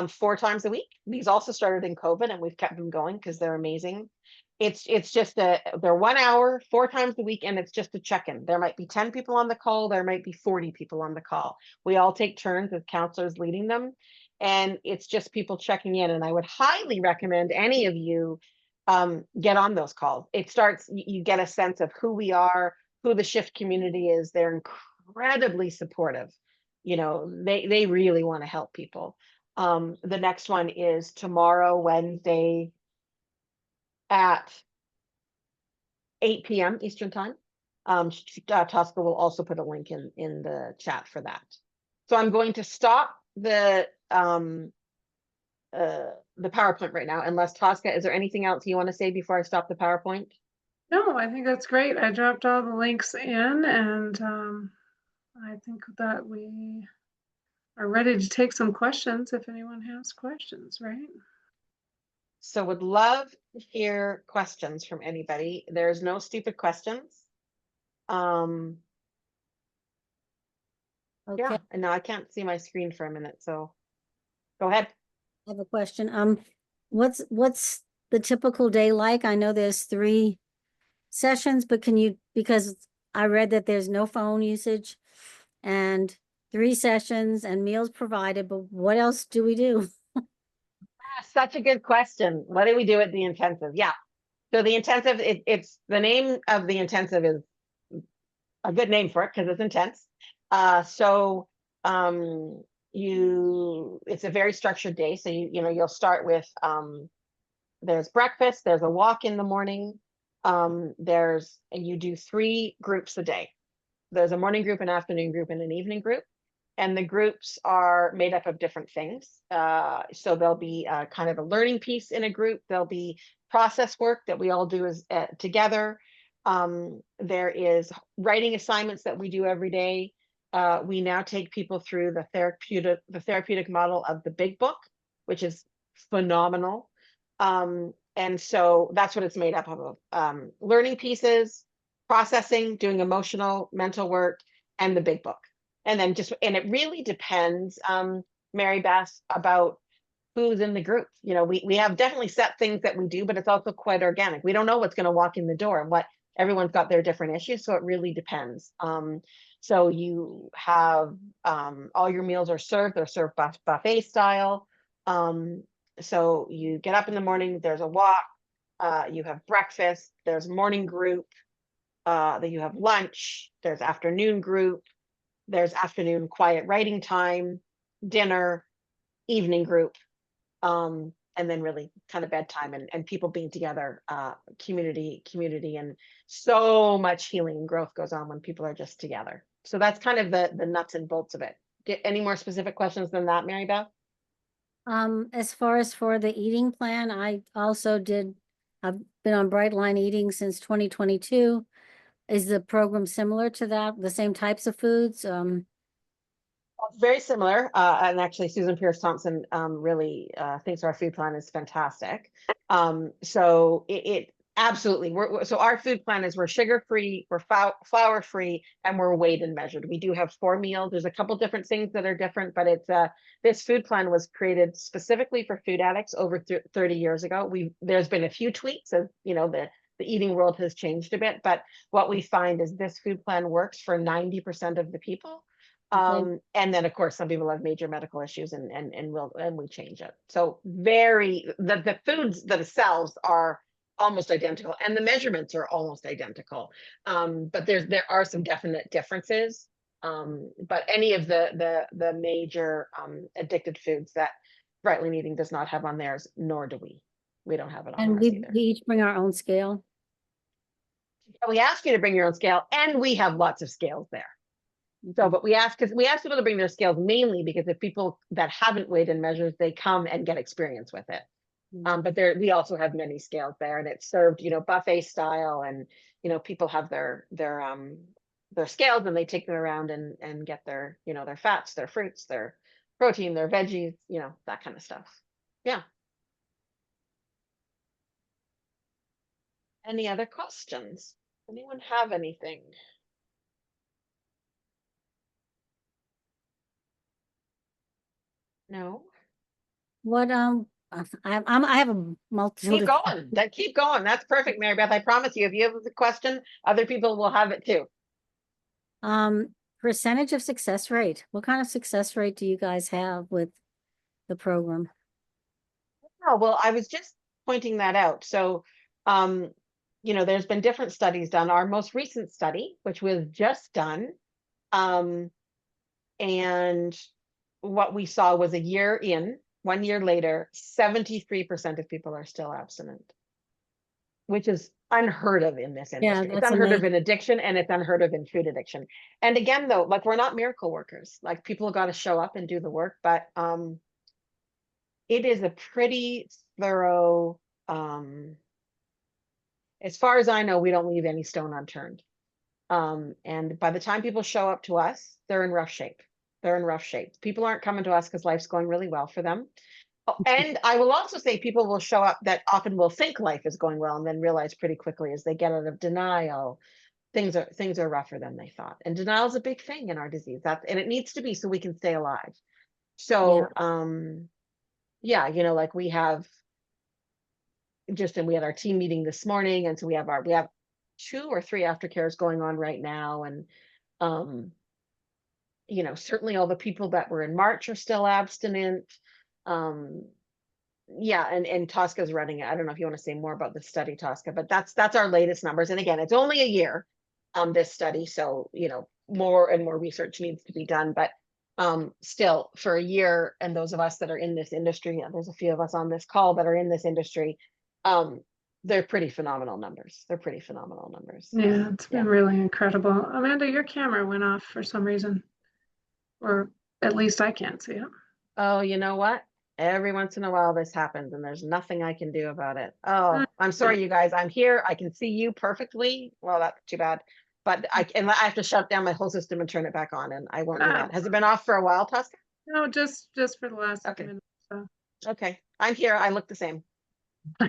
4 times a week. These also started in COVID, and we've kept them going because they're amazing. It's just they're 1 hour 4 times a week, and it's just a check-in. There might be 10 people on the call, there might be 40 people on the call. We all take turns as counselors leading them, and it's just people checking in. And I would highly recommend any of you get on those calls. It starts, you get a sense of who we are, who the shift community is. They're incredibly supportive. You know, they really want to help people. The next one is tomorrow, Wednesday, at 8 p.m. Eastern time. Tosca will also put a link in the chat for that. So I'm going to stop the PowerPoint right now, unless Tosca, is there anything else you want to say before I stop the PowerPoint? No, I think that's great. I dropped all the links in, and I think that we are ready to take some questions if anyone has questions, right? So would love to hear questions from anybody. There's no stupid questions. Okay, Yeah, and now I can't see my screen for a minute, so go ahead. I have a question. What's the typical day like? I know there's 3 sessions, but can you, because I read that there's no phone usage and 3 sessions and meals provided, but what else do we do? Such a good question. What do we do at the intensive? Yeah. So the intensive, it's the name of the intensive is a good name for it because it's intense. So it's a very structured day. So you'll start with there's breakfast, there's a walk in the morning, and you do 3 groups a day. There's a morning group, an afternoon group, and an evening group. And the groups are made up of different things. So there'll be kind of a learning piece in a group. There'll be process work that we all do together. There is writing assignments that we do every day. We now take people through the therapeutic model of the Big Book, which is phenomenal. And so that's what it's made up of. Learning pieces, processing, doing emotional, mental work, and the Big Book. And then and it really depends, Mary Beth, about who's in the group. You know, we have definitely set things that we do, but it's also quite organic. We don't know what's going to walk in the door, and everyone's got their different issues. So it really depends. So you have all your meals are served, they're served buffet style. So you get up in the morning, there's a walk, you have breakfast, there's morning group, then you have lunch, there's afternoon group, there's afternoon quiet writing time, dinner, evening group, and then really kind of bedtime and people being together, community, and so much healing and growth goes on when people are just together. So that's kind of the nuts and bolts of it. Any more specific questions than that, Mary Beth? As far as for the eating plan, I've been on Bright Line Eating since 2022. is the program similar to that, the same types of foods? It's very similar, and actually Susan Pierce Thompson really thinks our food plan is fantastic. So it absolutely, so our food plan is we're sugar-free, we're flour-free, and we're weighed and measured. We do have 4 meals. There's a couple different things that are different, but it's this food plan was created specifically for food addicts over 30 years ago. There's been a few tweaks, as you know, the eating world has changed a bit, but what we find is this food plan works for 90% of the people. Okay. And then of course some people have major medical issues and we change it. So the foods themselves are almost identical and the measurements are almost identical. But there are some definite differences. But any of the major addicted foods that Brightline Eating does not have on theirs, nor do we. We don't have it on And ours either. we each bring our own scale. We ask you to bring your own scale, and we have lots of scales there. So, but we ask people to bring their scales mainly because if people that haven't weighed and measures, they come and get experience with it. But we also have many scales there, and it's served, you know, buffet style, and you know, people have their scales and they take them around and get their, you know, their fats, their fruits, their protein, their veggies, you know, that kind of stuff. Yeah. Any other questions? Anyone have anything? No. What, I have a multitude Keep of. going. Keep going. That's perfect, Mary Beth. I promise you, if you have a question, other people will have it too. Percentage of success rate. What kind of success rate do you guys have with the program? Oh, well, I was just pointing that out. So, you know, there's been different studies done. Our most recent study, which was just done, and what we saw was 1 year later, 73% of people are still abstinent, which is unheard of in this Yeah, industry. It's that's unheard of amazing. in addiction, and it's unheard of in food addiction. And again, though, like we're not miracle workers. Like people got to show up and do the work, but it is a pretty thorough, as far as I know, we don't leave any stone unturned. And by the time people show up to us, they're in rough shape. They're in rough shape. People aren't coming to us because life's going really well for them. Oh, and I will also say people will show up that often will think life is going well and then realize pretty quickly as they get out of denial, things are rougher than they thought. And denial is a big thing in our disease. And it needs to be so we can stay alive. So yeah, you know, like we had our team meeting this morning, and so we have 2 or 3 aftercares going on right now, and you know, certainly all the people that were in March are still abstinent. Yeah, and Tosca's running it. I don't know if you want to say more about the study, Tosca, but that's our latest numbers. And again, it's only a year, this study, so you know, more and more research needs to be done. But still, for a year, and those of us that are in this industry, and there's a few of us on this call that are in this industry, they're pretty phenomenal numbers. They're pretty phenomenal numbers. Yeah, it's been really incredible. Amanda, your camera went off for some reason, or at least I can't see it. Oh, you know what? Every once in a while this happens and there's nothing I can do about it. Oh, I'm sorry, you guys. I'm here. I can see you perfectly. Well, that's too bad. But I have to shut down my whole system and turn it back on, and I won't do that. Has it been off for a while, Tosca? No, just for the last Okay. minute or Okay. I'm here. I look the same. so.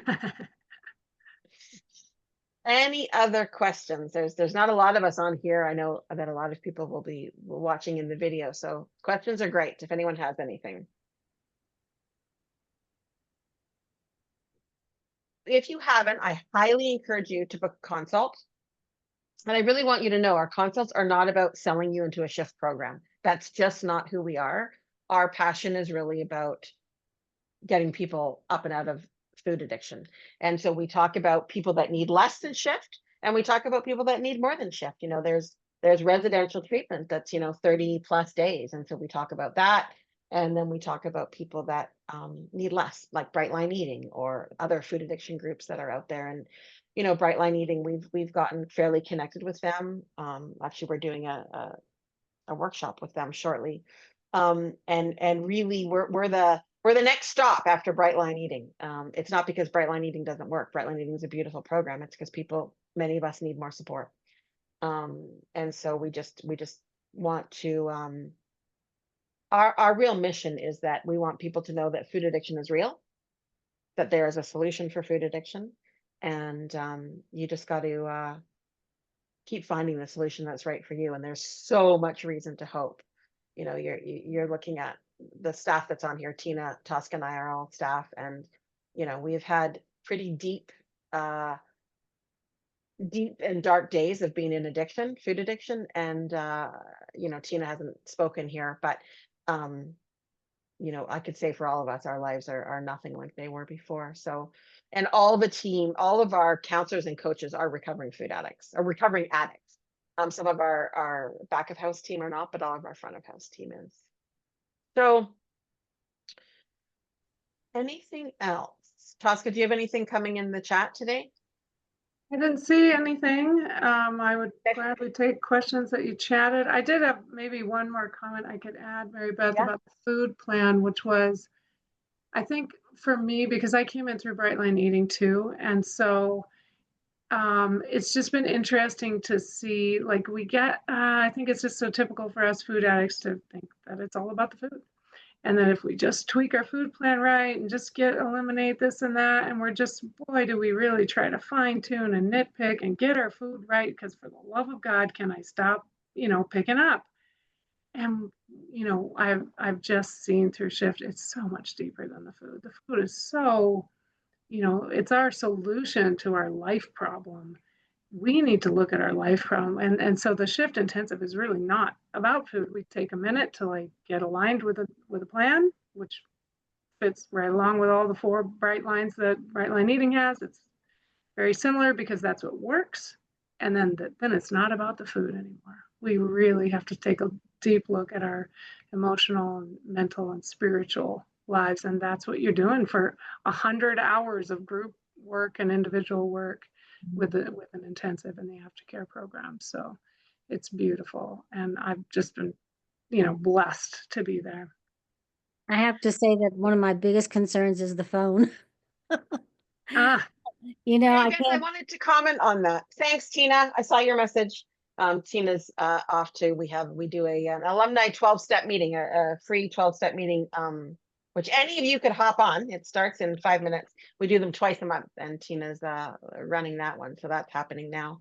Any other questions? There's not a lot of us on here. I know that a lot of people will be watching in the video, so questions are great if anyone has anything. If you haven't, I highly encourage you to book a consult. And I really want you to know our consults are not about selling you into a shift program. That's just not who we are. Our passion is really about getting people up and out of food addiction. And so we talk about people that need less than shift, and we talk about people that need more than shift. You know, there's residential treatment that's, you know, 30 plus days. And so we talk about that. And then we talk about people that need less, like Brightline Eating or other food addiction groups that are out there. And, you know, Brightline Eating, we've gotten fairly connected with them. Actually, we're doing a workshop with them shortly. And really we're the next stop after Brightline Eating. It's not because Brightline Eating doesn't work. Brightline Eating is a beautiful program. It's because many of us need more support. And so we just want to, our real mission is that we want people to know that food addiction is real, that there is a solution for food addiction, and you just got to keep finding the solution that's right for you. And there's so much reason to hope. You know, you're looking at the staff that's on here. Tina, Tosca, and I are all staff, and you know, we've had pretty deep and dark days of being in addiction, food addiction, and you know, Tina hasn't spoken here, but you know, I could say for all of us, our lives are nothing like they were before. So, and all the team, all of our counselors and coaches are recovering food addicts, or recovering addicts. Some of our back of house team are not, but all of our front of house team is. So, anything else? Tosca, do you have anything coming in the chat today? I didn't see anything. I would Okay. gladly take questions that you chatted. I did have maybe one more comment I could add, Mary Beth, Yeah. about the food plan, which was, I think for me, because I came in through Brightline Eating too. And so it's just been interesting to see, like we get, I think it's just so typical for us food addicts to think that it's all about the food. And then if we just tweak our food plan right and just eliminate this and that, and we're just, boy, do we really try to fine tune and nitpick and get our food right, because for the love of God, can I stop, picking up? And, I've just seen through Shift, it's so much deeper than the food. The food is so, it's our solution to our life problem. We need to look at our life problem. And so the Shift Intensive is really not about food. We take a minute to get aligned with a plan, which fits right along with all the 4 bright lines that Brightline Eating has. It's very similar because that's what works. And then it's not about the food anymore. We really have to take a deep look at our emotional and mental and spiritual lives. And that's what you're doing for 100 hours of group work and individual work with an intensive in the aftercare program. So it's beautiful. And I've just been, blessed to be there. I have to say that one of my biggest concerns is the phone. Ah, You know, I Hey, Beth, I can't, wanted to comment on that. Thanks, Tina. I saw your message. Tina's off to, we do an alumni 12-step meeting, a free 12-step meeting, which any of you could hop on. It starts in 5 minutes. We do them twice a month, and Tina's running that one. So that's happening now.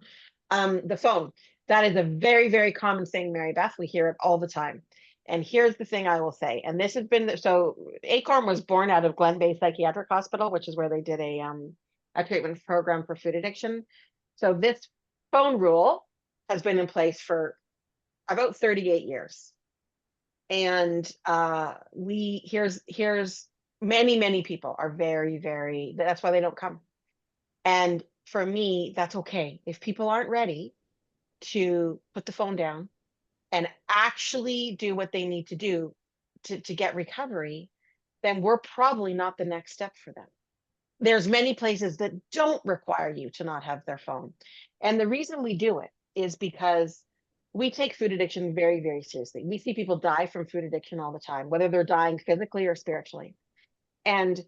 The phone, that is a very, very common thing, Mary Beth. We hear it all the time. And here's the thing I will say, and this has been, so Acorn was born out of Glen Bay Psychiatric Hospital, which is where they did a treatment program for food addiction. So this phone rule has been in place for about 38 years. And here's many people are very, very, that's why they don't come. And for me, that's okay. If people aren't ready to put the phone down and actually do what they need to do to get recovery, then we're probably not the next step for them. There's many places that don't require you to not have their phone. And the reason we do it is because we take food addiction very, very seriously. We see people die from food addiction all the time, whether they're dying physically or spiritually. And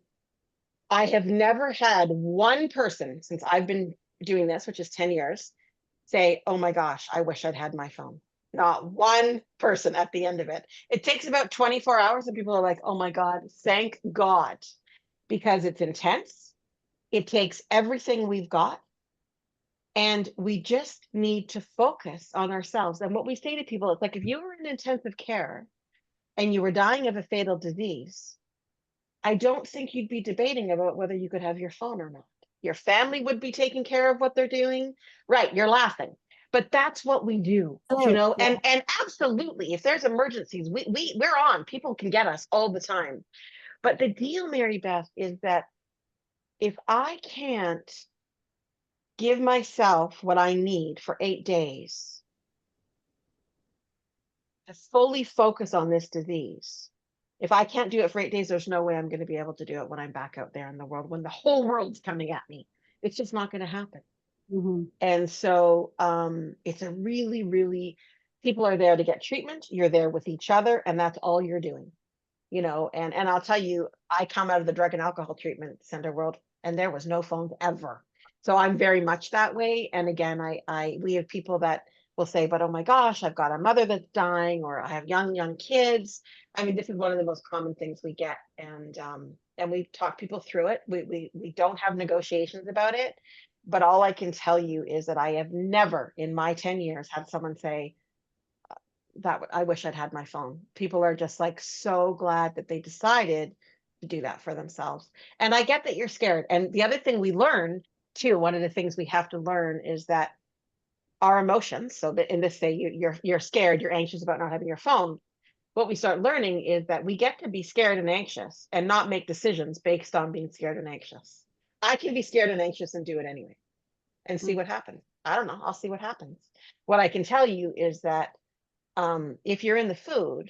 I have never had one person since I've been doing this, which is 10 years, say, oh my gosh, I wish I'd had my phone. Not one person at the end of it. It takes about 24 hours and people are like, oh my God, thank God. Because it's intense. It takes everything we've got. And we just need to focus on ourselves. And what we say to people is like, if you were in intensive care and you were dying of a fatal disease, I don't think you'd be debating about whether you could have your phone or not. Your family would be taking care of what they're doing. Right, you're laughing. But that's what we do, you know, and absolutely, if there's emergencies, we're on. People can get us all the time. But the deal, Mary Beth, is that if I can't give myself what I need for 8 days to fully focus on this disease, if I can't do it for 8 days, there's no way I'm going to be able to do it when I'm back out there in the world, when the whole world's coming at me. It's just not going to happen. And so it's a really, really, people are there to get treatment. You're there with each other, and that's all you're doing. You know, and I'll tell you, I come out of the drug and alcohol treatment center world, and there was no phones ever. So I'm very much that way. And again, we have people that will say, but oh my gosh, I've got a mother that's dying, or I have young kids. I mean, this is one of the most common things we get. And we talk people through it. We don't have negotiations about it. But all I can tell you is that I have never in my 10 years had someone say, I wish I'd had my phone. People are just like so glad that they decided to do that for themselves. And I get that you're scared. And the other thing we learn too, one of the things we have to learn is that our emotions, so that in this say you're scared, you're anxious about not having your phone. What we start learning is that we get to be scared and anxious and not make decisions based on being scared and anxious. I can be scared and anxious and do it anyway and see what happens. I don't know. I'll see what happens. What I can tell you is that if you're in the food,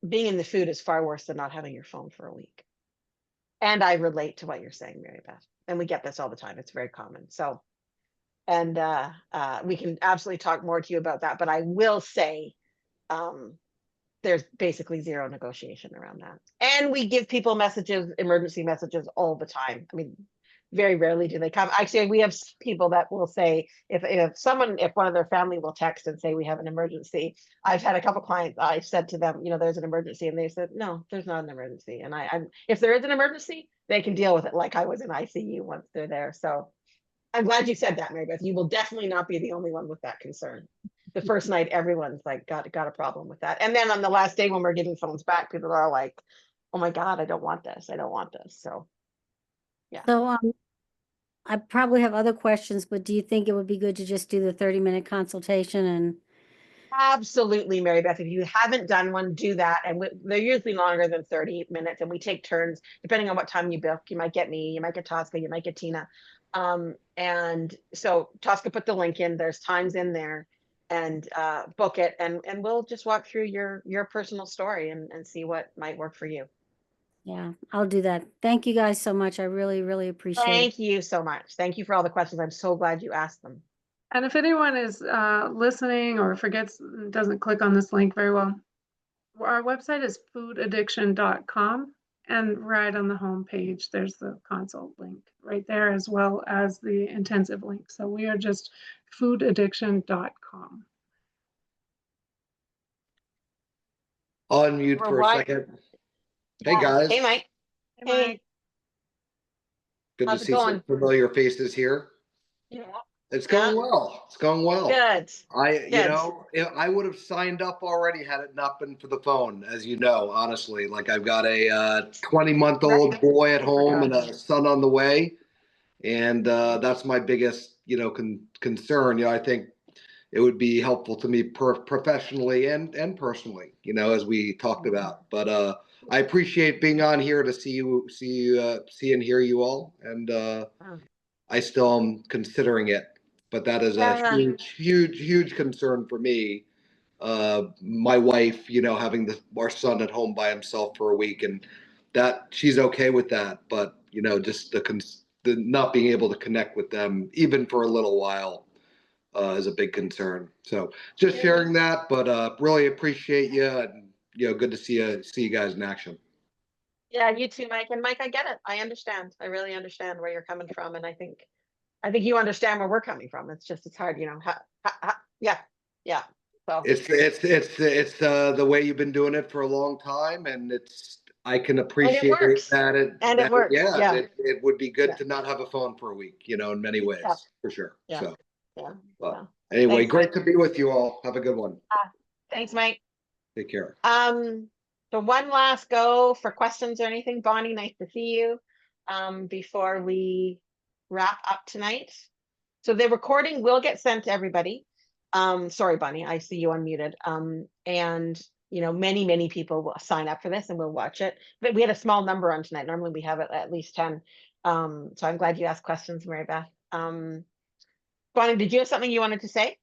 being in the food is far worse than not having your phone for a week. And I relate to what you're saying, Mary Beth. And we get this all the time. It's very common. So, and we can absolutely talk more to you about that. But I will say, there's basically zero negotiation around that. And we give people messages, emergency messages all the time. I mean, very rarely do they come. Actually, we have people that will say, if one of their family will text and say we have an emergency. I've had a couple clients, I said to them, there's an emergency, and they said, no, there's not an emergency. And I'm if there is an emergency, they can deal with it like I was in ICU once they're there. So I'm glad you said that, Mary Beth. You will definitely not be the only one with that concern. The first night, everyone's like got a problem with that. And then on the last day when we're giving phones back, people are like, oh my God, I don't want this. I don't want this. So yeah. So, I probably have other questions, but do you think it would be good to just do the 30-minute consultation and? Absolutely, Mary Beth. If you haven't done one, do that. And they're usually longer than 30 minutes, and we take turns depending on what time you book. You might get me, you might get Tosca, you might get Tina. And so Tosca put the link in. There's times in there, and book it, and we'll just walk through your personal story and see what might work for you. Yeah, I'll do that. Thank you guys so much. I really, really appreciate it. Thank you so much. Thank you for all the questions. I'm so glad you asked them. And if anyone is listening or doesn't click on this link very well, our website is foodaddiction.com, and right on the home page, there's the consult link right there, as well as the intensive link. So we are just foodaddiction.com. Unmute for a second. Hey guys. Hey Mike. Hey. Mike. Good How's to it see going? some familiar faces here. Yeah. It's going well. It's going well. Good. I would have signed up already had it not been for the phone, as you know, honestly. Like I've got a 20-month-old boy at home and a son on the way. And that's my biggest, concern. I think it would be helpful to me professionally and personally, as we talked about. But I appreciate being on here to see and hear you all. And I still am considering it. But that is a huge concern for me. My wife, having our son at home by himself for a week, and that she's okay with that. But just the not being able to connect with them even for a little while is a big concern. So just sharing that. But really appreciate you, and good to see you guys in action. Yeah, you too, Mike. And Mike, I get it. I understand. I really understand where you're coming from, and I think you understand where we're coming from. It's hard, yeah. So it's the way you've been doing it for a long time, and I can appreciate that it works. Yeah, it would be good to not have a phone for a week, in many ways, for sure. Yeah. So, yeah. But anyway, Thanks, great Mike. to be with you all. Have a good one. Thanks, Mike. Take care. So one last go for questions or anything. Bonnie, nice to see you. Before we wrap up tonight. So the recording will get sent to everybody. Sorry, Bonnie, I see you unmuted. And many people will sign up for this and we'll watch it. But we had a small number on tonight. Normally we have at least 10. So I'm glad you asked questions, Mary Beth. Bonnie, did you have something you wanted to say?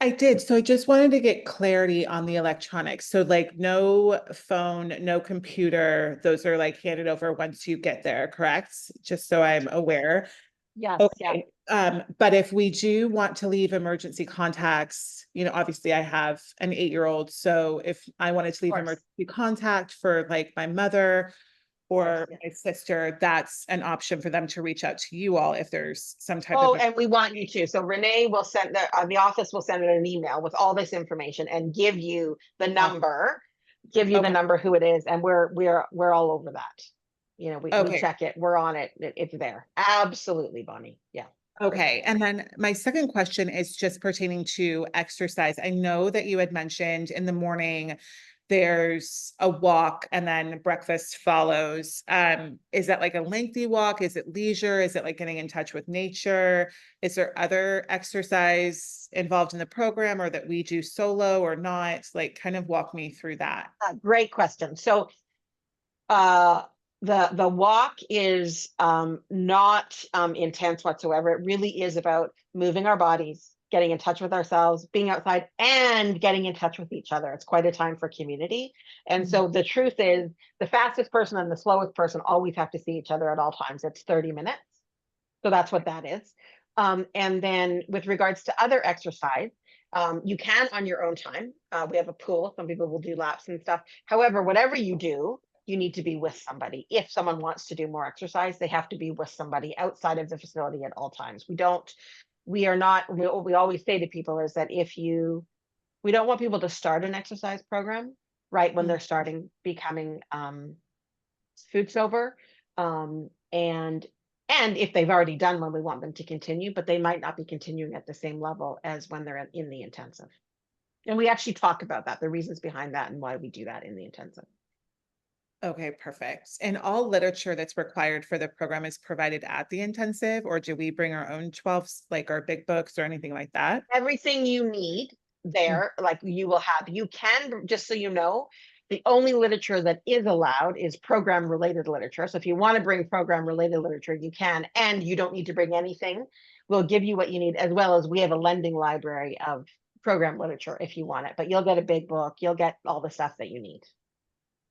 I did. So I just wanted to get clarity on the electronics. So like no phone, no computer, those are like handed over once you get there, correct? Just so I'm aware. Yes. Okay. Yeah. But if we do want to leave emergency contacts, obviously I have an 8-year-old. So if I wanted to leave emergency contact for like my mother or yeah. my sister, that's an option for them to reach out to you all if there's some type Oh, of. and we want you to. So Renee will send the office will send an email with all this information and give you the number, Okay. who it is, and we're all over that. You know, we Okay. check it, we're on it, it's there. Absolutely, Bonnie. Yeah. Okay, and then my second question is just pertaining to exercise. I know that you had mentioned in the morning there's a walk and then breakfast follows. Is that like a lengthy walk? Is it leisure? Is it like getting in touch with nature? Is there other exercise involved in the program or that we do solo or not? Like kind of walk me through that. Great question. So the walk is not intense whatsoever. It really is about moving our bodies, getting in touch with ourselves, being outside, and getting in touch with each other. It's quite a time for community. And so the truth is, the fastest person and the slowest person always have to see each other at all times. It's 30 minutes. So that's what that is. And then with regards to other exercise, you can on your own time. We have a pool. Some people will do laps and stuff. However, whatever you do, you need to be with somebody. If someone wants to do more exercise, they have to be with somebody outside of the facility at all times. We are not, what we always say to people is that we don't want people to start an exercise program right when they're starting becoming food sober. And if they've already done one, we want them to continue, but they might not be continuing at the same level as when they're in the intensive. And we actually talk about that, the reasons behind that and why we do that in the intensive. Okay, perfect. And all literature that's required for the program is provided at the intensive, or do we bring our own 12s, like our big books or anything like that? Everything you need there, like you will have, you can, just so you know, the only literature that is allowed is program related literature. So if you want to bring program related literature, you can, and you don't need to bring anything. We'll give you what you need, as well as we have a lending library of program literature if you want it, but you'll get a big book, you'll get all the stuff that you need.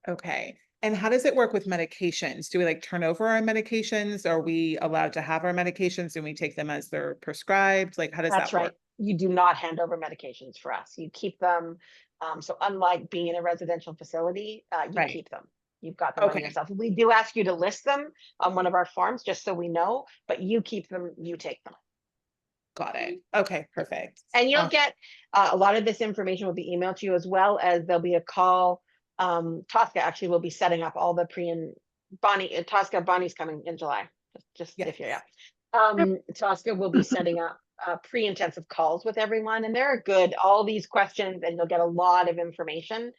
Okay. And how does it work with medications? Do we like turn over our medications? Are we allowed to have our medications and we take them as they're prescribed? Like, how does That's that right. work? You do not hand over medications for us. You keep them. So unlike being in a residential facility, you Right. keep them. You've got them on Okay. yourself. We do ask you to list them on one of our forms, just so we know, but you keep them, you take them. Got it. Okay, perfect. And you'll get a lot of this information will be emailed to you, as well as there'll be a call. Tosca actually will be setting up all the Bonnie's coming in July, just Yes. if you're Tosca will be setting up pre-intensive calls with everyone, and they're good, all these questions, and you'll get a lot of information.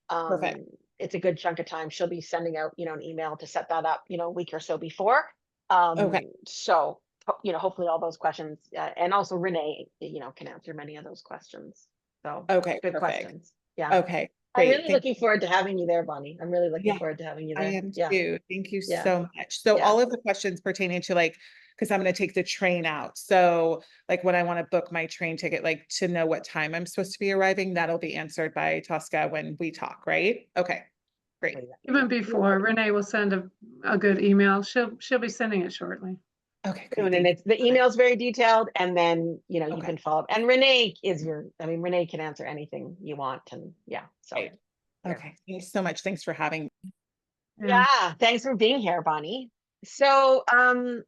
Perfect. It's a good chunk of time. She'll be sending out, an email to set that up, a week or so before. Okay. So, hopefully all those questions, and also Renee, can answer many of those questions. So Okay, good perfect. questions. Yeah. Okay, I'm great. really Thank looking forward to having you there, Bonnie. I'm really looking Yeah, forward to having you I there. am Yeah. too. Thank you Yeah. so much. So Yeah. all of the questions pertaining to like, because I'm going to take the train out. So like when I want to book my train ticket, like to know what time I'm supposed to be arriving, that'll be answered by Tosca when we talk, right? Okay, great. Even before, Renee will send a good email. She'll be sending it shortly. Okay, And great. it's the email's very detailed, and then you Okay. can follow up. And Renee Renee can answer anything you want, and so Great. Okay, thanks so much. Thanks for having me. yeah, thanks for being here, Bonnie. So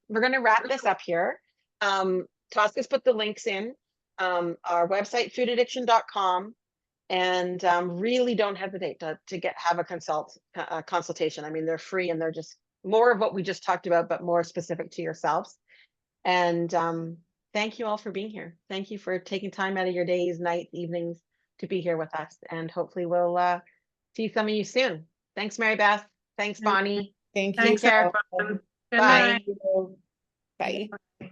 we're gonna wrap this up here. Tosca's put the links in, our website, foodaddiction.com, and really don't hesitate to have a consultation. I mean, they're free, and they're just more of what we just talked about, but more specific to yourselves. And thank you all for being here. Thank you for taking time out of your days, nights, evenings to be here with us. And hopefully we'll see some of you soon. Thanks, Mary Beth. Thanks, Bonnie. Thank you. Take care. Good Bye. night. Bye.